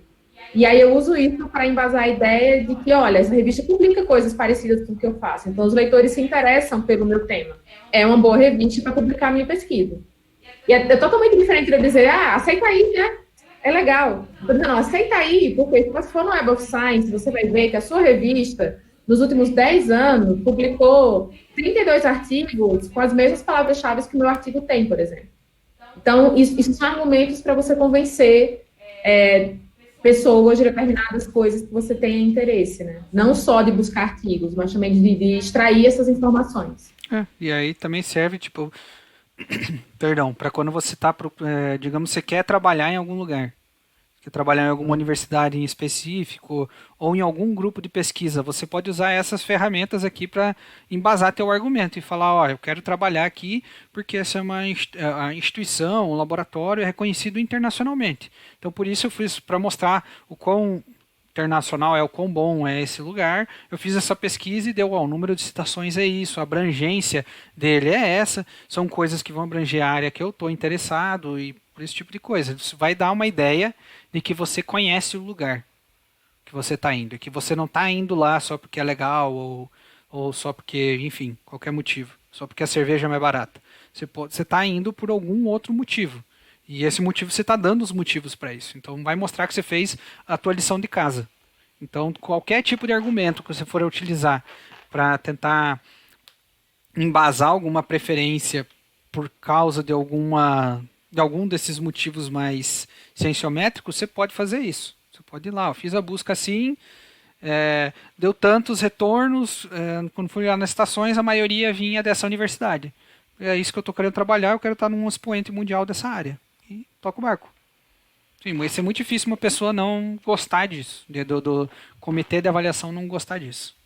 E aí eu uso isso para embasar a ideia de que, olha, essa revista publica coisas parecidas com o que eu faço. Então, os leitores se interessam pelo meu tema. É uma boa revista para publicar a minha pesquisa. E é totalmente diferente de eu dizer, aceita aí, né? É legal. Eu não, aceita aí, porque se você for no Web of Science, você vai ver que a sua revista, nos últimos 10 anos, publicou 32 artigos com as mesmas palavras-chave que o meu artigo tem, por exemplo. Então, isso são argumentos para você convencer pessoas de determinadas coisas que você tenha interesse, né? Não só de buscar artigos, mas também de extrair essas informações. E aí também serve, tipo, perdão, para quando você está, digamos, você quer trabalhar em algum lugar. Quer trabalhar em alguma universidade em específico ou em algum grupo de pesquisa, você pode usar essas ferramentas aqui para embasar teu argumento e falar, ó, eu quero trabalhar aqui porque essa é a instituição, um laboratório é reconhecido internacionalmente. Então por isso eu fiz para mostrar o quão internacional é, o quão bom é esse lugar. Eu fiz essa pesquisa e deu, ó, o número de citações é isso, a abrangência dele é essa, são coisas que vão abranger a área que eu estou interessado e por esse tipo de coisa. Isso vai dar uma ideia de que você conhece o lugar que você está indo, que você não está indo lá só porque é legal ou só porque, enfim, qualquer motivo, só porque a cerveja é mais barata. Você está indo por algum outro motivo. E esse motivo você está dando os motivos para isso. Então vai mostrar que você fez a tua lição de casa. Então qualquer tipo de argumento que você for utilizar para tentar embasar alguma preferência por causa de algum desses motivos mais cienciométricos, você pode fazer isso. Você pode ir lá, eu fiz a busca assim, deu tantos retornos, quando fui lá nas estações, a maioria vinha dessa universidade. É isso que eu estou querendo trabalhar, eu quero estar num expoente mundial dessa área. E toca o barco. Sim, mas é muito difícil uma pessoa não gostar disso, do comitê de avaliação não gostar disso.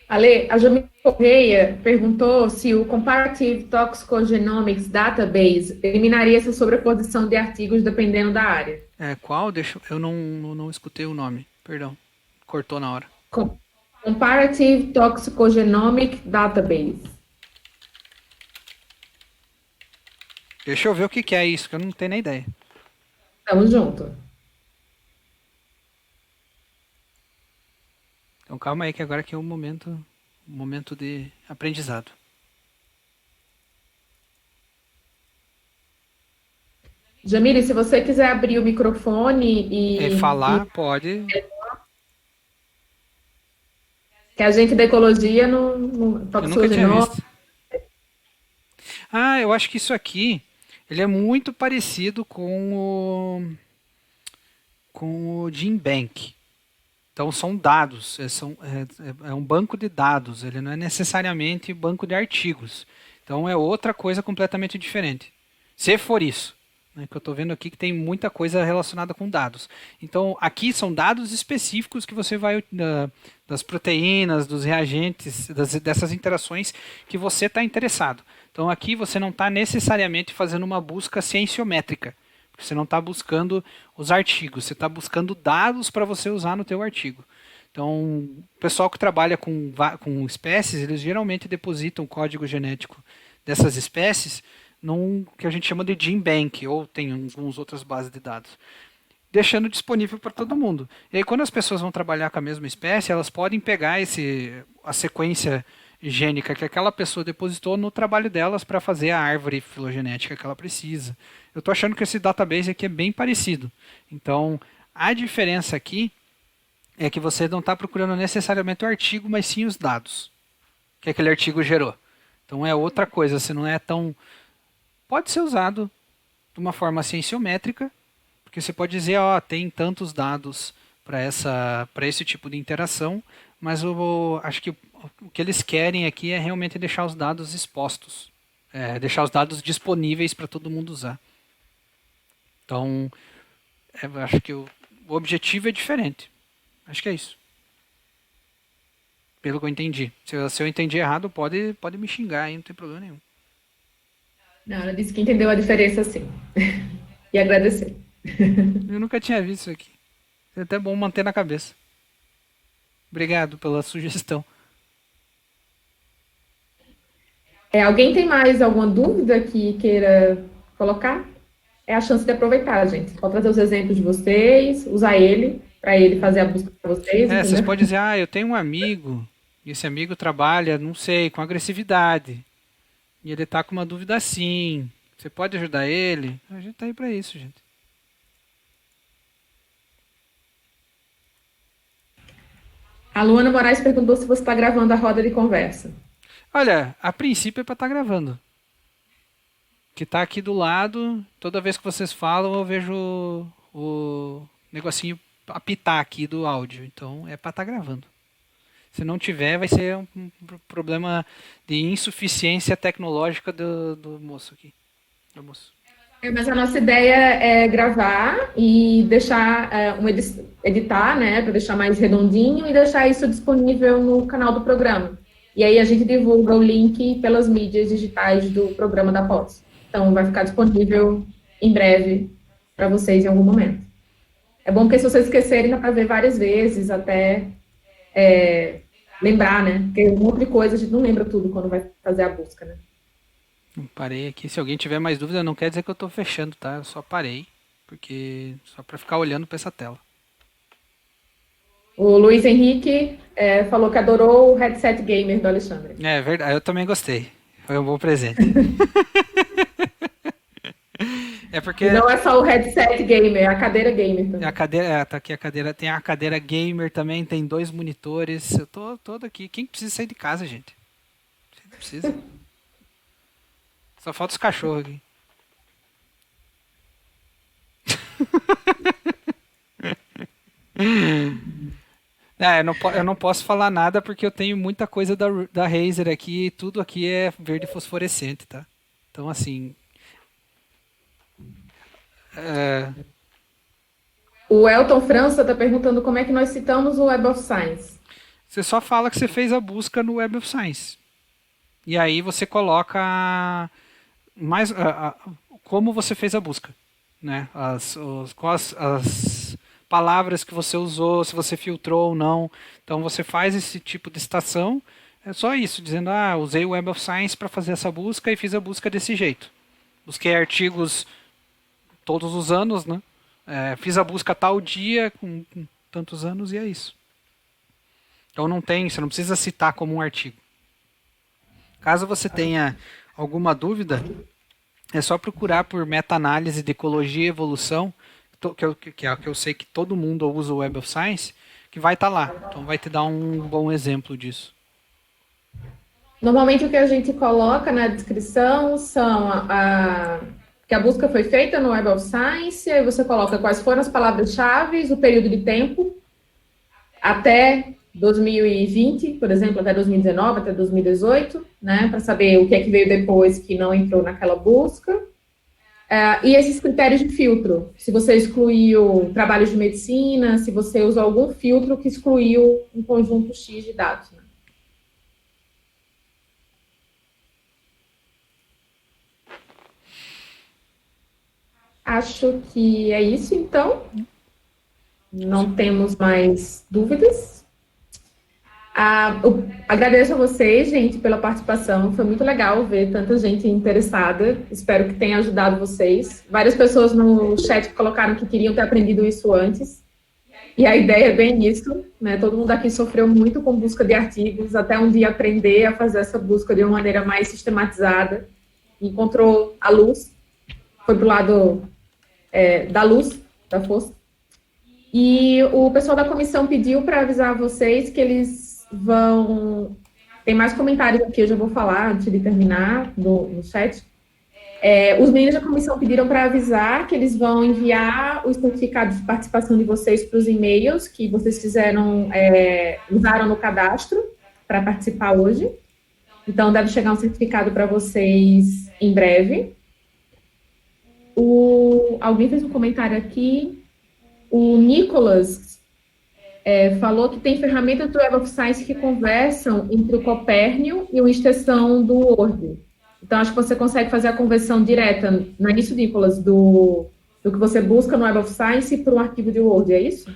Ale, a Jamila Correia perguntou se o Comparative Toxicogenomics Database eliminaria essa sobreposição de artigos dependendo da área. Qual? Eu não escutei o nome, perdão. Cortou na hora. Comparative Toxicogenomic Database. Deixa eu ver o que é isso, que eu não tenho nem ideia. Tamo junto. Então calma aí que agora que é um momento de aprendizado. Jamile, se você quiser abrir o microfone Falar, pode. que a gente da ecologia não Eu nunca tinha visto. Eu acho que isso aqui, ele é muito parecido com o GenBank. Então são dados, é um banco de dados, ele não é necessariamente banco de artigos. Então é outra coisa completamente diferente. Se for isso, né, que eu estou vendo aqui que tem muita coisa relacionada com dados. Então aqui são dados específicos que você vai das proteínas, dos reagentes, dessas interações que você está interessado. Então aqui você não está necessariamente fazendo uma busca cienciométrica. Você não está buscando os artigos, você está buscando dados para você usar no teu artigo. Então, o pessoal que trabalha com espécies, eles geralmente depositam o código genético dessas espécies num que a gente chama de GenBank, ou tem algumas outras bases de dados, deixando disponível para todo mundo. E aí, quando as pessoas vão trabalhar com a mesma espécie, elas podem pegar a sequência gênica que aquela pessoa depositou no trabalho delas para fazer a árvore filogenética que ela precisa. Eu estou achando que esse database aqui é bem parecido. Então, a diferença aqui é que você não está procurando necessariamente o artigo, mas sim os dados que aquele artigo gerou. Então é outra coisa, você não é tão... Pode ser usado de uma forma cienciométrica, porque você pode dizer, tem tantos dados para esse tipo de interação, mas eu acho que o que eles querem aqui é realmente deixar os dados expostos, deixar os dados disponíveis para todo mundo usar. Então, eu acho que o objetivo é diferente. Acho que é isso. Pelo que eu entendi. Se eu entendi errado, pode me xingar aí, não tem problema nenhum. Não, ela disse que entendeu a diferença sim. E agradecer. Eu nunca tinha visto isso aqui. É até bom manter na cabeça. Obrigado pela sugestão. Alguém tem mais alguma dúvida que queira colocar? é a chance de aproveitar, gente. Pode trazer os exemplos de vocês, usar ele, para ele fazer a busca para vocês, Vocês entendeu? podem dizer, eu tenho um amigo, e esse amigo trabalha, não sei, com agressividade, e ele tá com uma dúvida assim. Você pode ajudar ele? A gente tá aí pra isso, gente. A Luana Moraes perguntou se você está gravando a roda de conversa. Olha, a princípio é pra estar gravando. Que tá aqui do lado, toda vez que vocês falam, eu vejo o negocinho apitar aqui do áudio. Então é pra estar gravando. Se não tiver, vai ser um problema de insuficiência tecnológica do moço aqui. Do moço. Mas a nossa ideia é gravar e deixar editar, né, para deixar mais redondinho e deixar isso disponível no canal do programa. E aí a gente divulga o link pelas mídias digitais do programa da Pós. Então vai ficar disponível em breve para vocês em algum momento. É bom porque se vocês esquecerem, dá para ver várias vezes até lembrar, né? Porque um monte de coisa a gente não lembra tudo quando vai fazer a busca, né? Parei aqui. Se alguém tiver mais dúvida, não quer dizer que eu tô fechando, tá? Eu só parei. Porque. Só pra ficar olhando pra essa tela. O Luiz Henrique falou que adorou o headset gamer do Alexandre. É verdade, eu também gostei. Foi um bom presente. É porque E não é só o headset gamer, é a cadeira gamer também. a cadeira, tá aqui a cadeira, tem a cadeira gamer também, tem 2 monitores. Eu tô todo aqui. Quem precisa sair de casa, gente? Não precisa. Só falta os cachorros aqui. Eu não posso falar nada porque eu tenho muita coisa da Razer aqui e tudo aqui é verde fosforescente, tá? Então, assim. é, O Elton França está perguntando como é que nós citamos o Web of Science. Você só fala que você fez a busca no Web of Science. E aí você coloca mais como você fez a busca, né? Quais as palavras que você usou, se você filtrou ou não. Então você faz esse tipo de citação. É só isso, dizendo, usei o Web of Science para fazer essa busca e fiz a busca desse jeito. Busquei artigos todos os anos, né? Fiz a busca tal dia com tantos anos e é isso. Então você não precisa citar como um artigo. Caso você tenha alguma dúvida, é só procurar por meta-análise de ecologia e evolução, que é o que eu sei que todo mundo usa o Web of Science, que vai estar lá. Então vai te dar um bom exemplo disso. Normalmente o que a gente coloca na descrição são que a busca foi feita no Web of Science, aí você coloca quais foram as palavras-chave, o período de tempo, até 2020, por exemplo, até 2019, até 2018, né, para saber o que é que veio depois que não entrou naquela busca. E esses critérios de filtro, se você excluiu trabalhos de medicina, se você usou algum filtro que excluiu um conjunto X de dados. Né? Acho que é isso, então. Não temos mais dúvidas. Agradeço a vocês, gente, pela participação. Foi muito legal ver tanta gente interessada. Espero que tenha ajudado vocês. Várias pessoas no chat colocaram que queriam ter aprendido isso antes. E a ideia é bem isso, né? Todo mundo aqui sofreu muito com busca de artigos, até um dia aprender a fazer essa busca de uma maneira mais sistematizada. Encontrou a luz, foi para o lado da luz, da força. E o pessoal da comissão pediu para avisar vocês que eles vão... Tem mais comentários aqui, eu já vou falar antes de terminar no chat. Os meninos da comissão pediram para avisar que eles vão enviar os certificados de participação de vocês para os e-mails que vocês usaram no cadastro para participar hoje. Então, deve chegar um certificado para vocês em breve. Alguém fez um comentário aqui. O Nicolas falou que tem ferramentas do Web of Science que conversam entre o Copérnio e uma extensão do Word. Então, acho que você consegue fazer a conversão direta, não é isso, Nicolas, do que você busca no Web of Science para um arquivo de Word, é isso?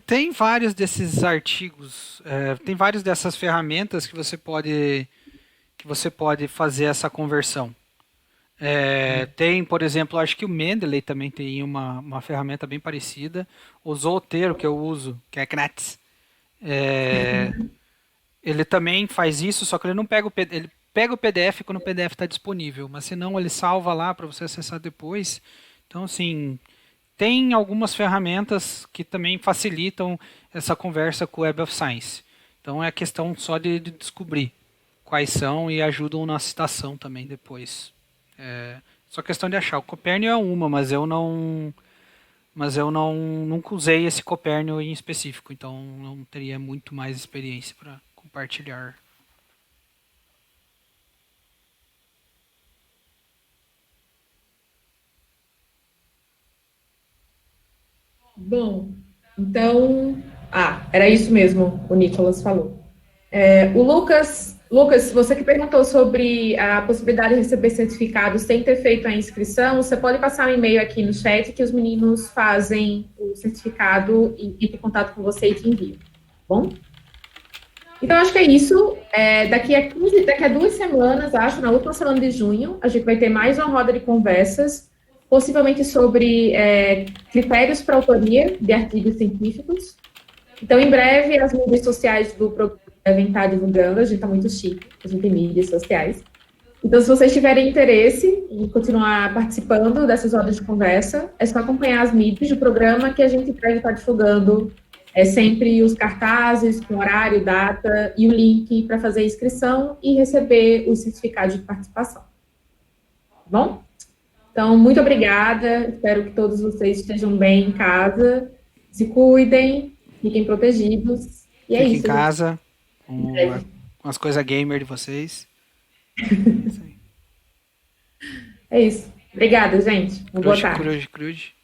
Tem vários desses artigos, tem várias dessas ferramentas que você pode fazer essa conversão. Tem, por exemplo, acho que o Mendeley também tem uma ferramenta bem parecida. O Zotero que eu uso, que é grátis, é, ele também faz isso, só que ele não pega ele pega o PDF quando o PDF está disponível, mas se não ele salva lá para você acessar depois. Então, assim, tem algumas ferramentas que também facilitam essa conversa com o Web of Science. Então é questão só de descobrir quais são e ajudam na citação também depois. Só questão de achar. O Copérnio é uma, mas eu nunca usei esse Copérnio em específico, então não teria muito mais experiência para compartilhar. Bom, então, era isso mesmo, o Nicolas falou. O Lucas, você que perguntou sobre a possibilidade de receber certificados sem ter feito a inscrição, você pode passar um e-mail aqui no chat que os meninos fazem o certificado e entram em contato com você e te enviam. Tá bom? Então, acho que é isso. Daqui a 2 semanas, acho, na última semana de junho, a gente vai ter mais uma roda de conversas, possivelmente sobre critérios para autoria de artigos científicos. Então, em breve, as mídias sociais do programa devem estar divulgando, a gente está muito chique, a gente tem mídias sociais. Então, se vocês tiverem interesse em continuar participando dessas rodas de conversa, é só acompanhar as mídias do programa que a gente deve estar divulgando sempre os cartazes com horário, data e o link para fazer a inscrição e receber o certificado de participação. Tá bom? Então, muito obrigada. Espero que todos vocês estejam bem em casa, se cuidem, fiquem protegidos. E é Fique em isso, gente. casa com as coisas gamer de vocês. Isso aí. É isso. Obrigada, gente. Uma boa Crude, tarde. crude, crude.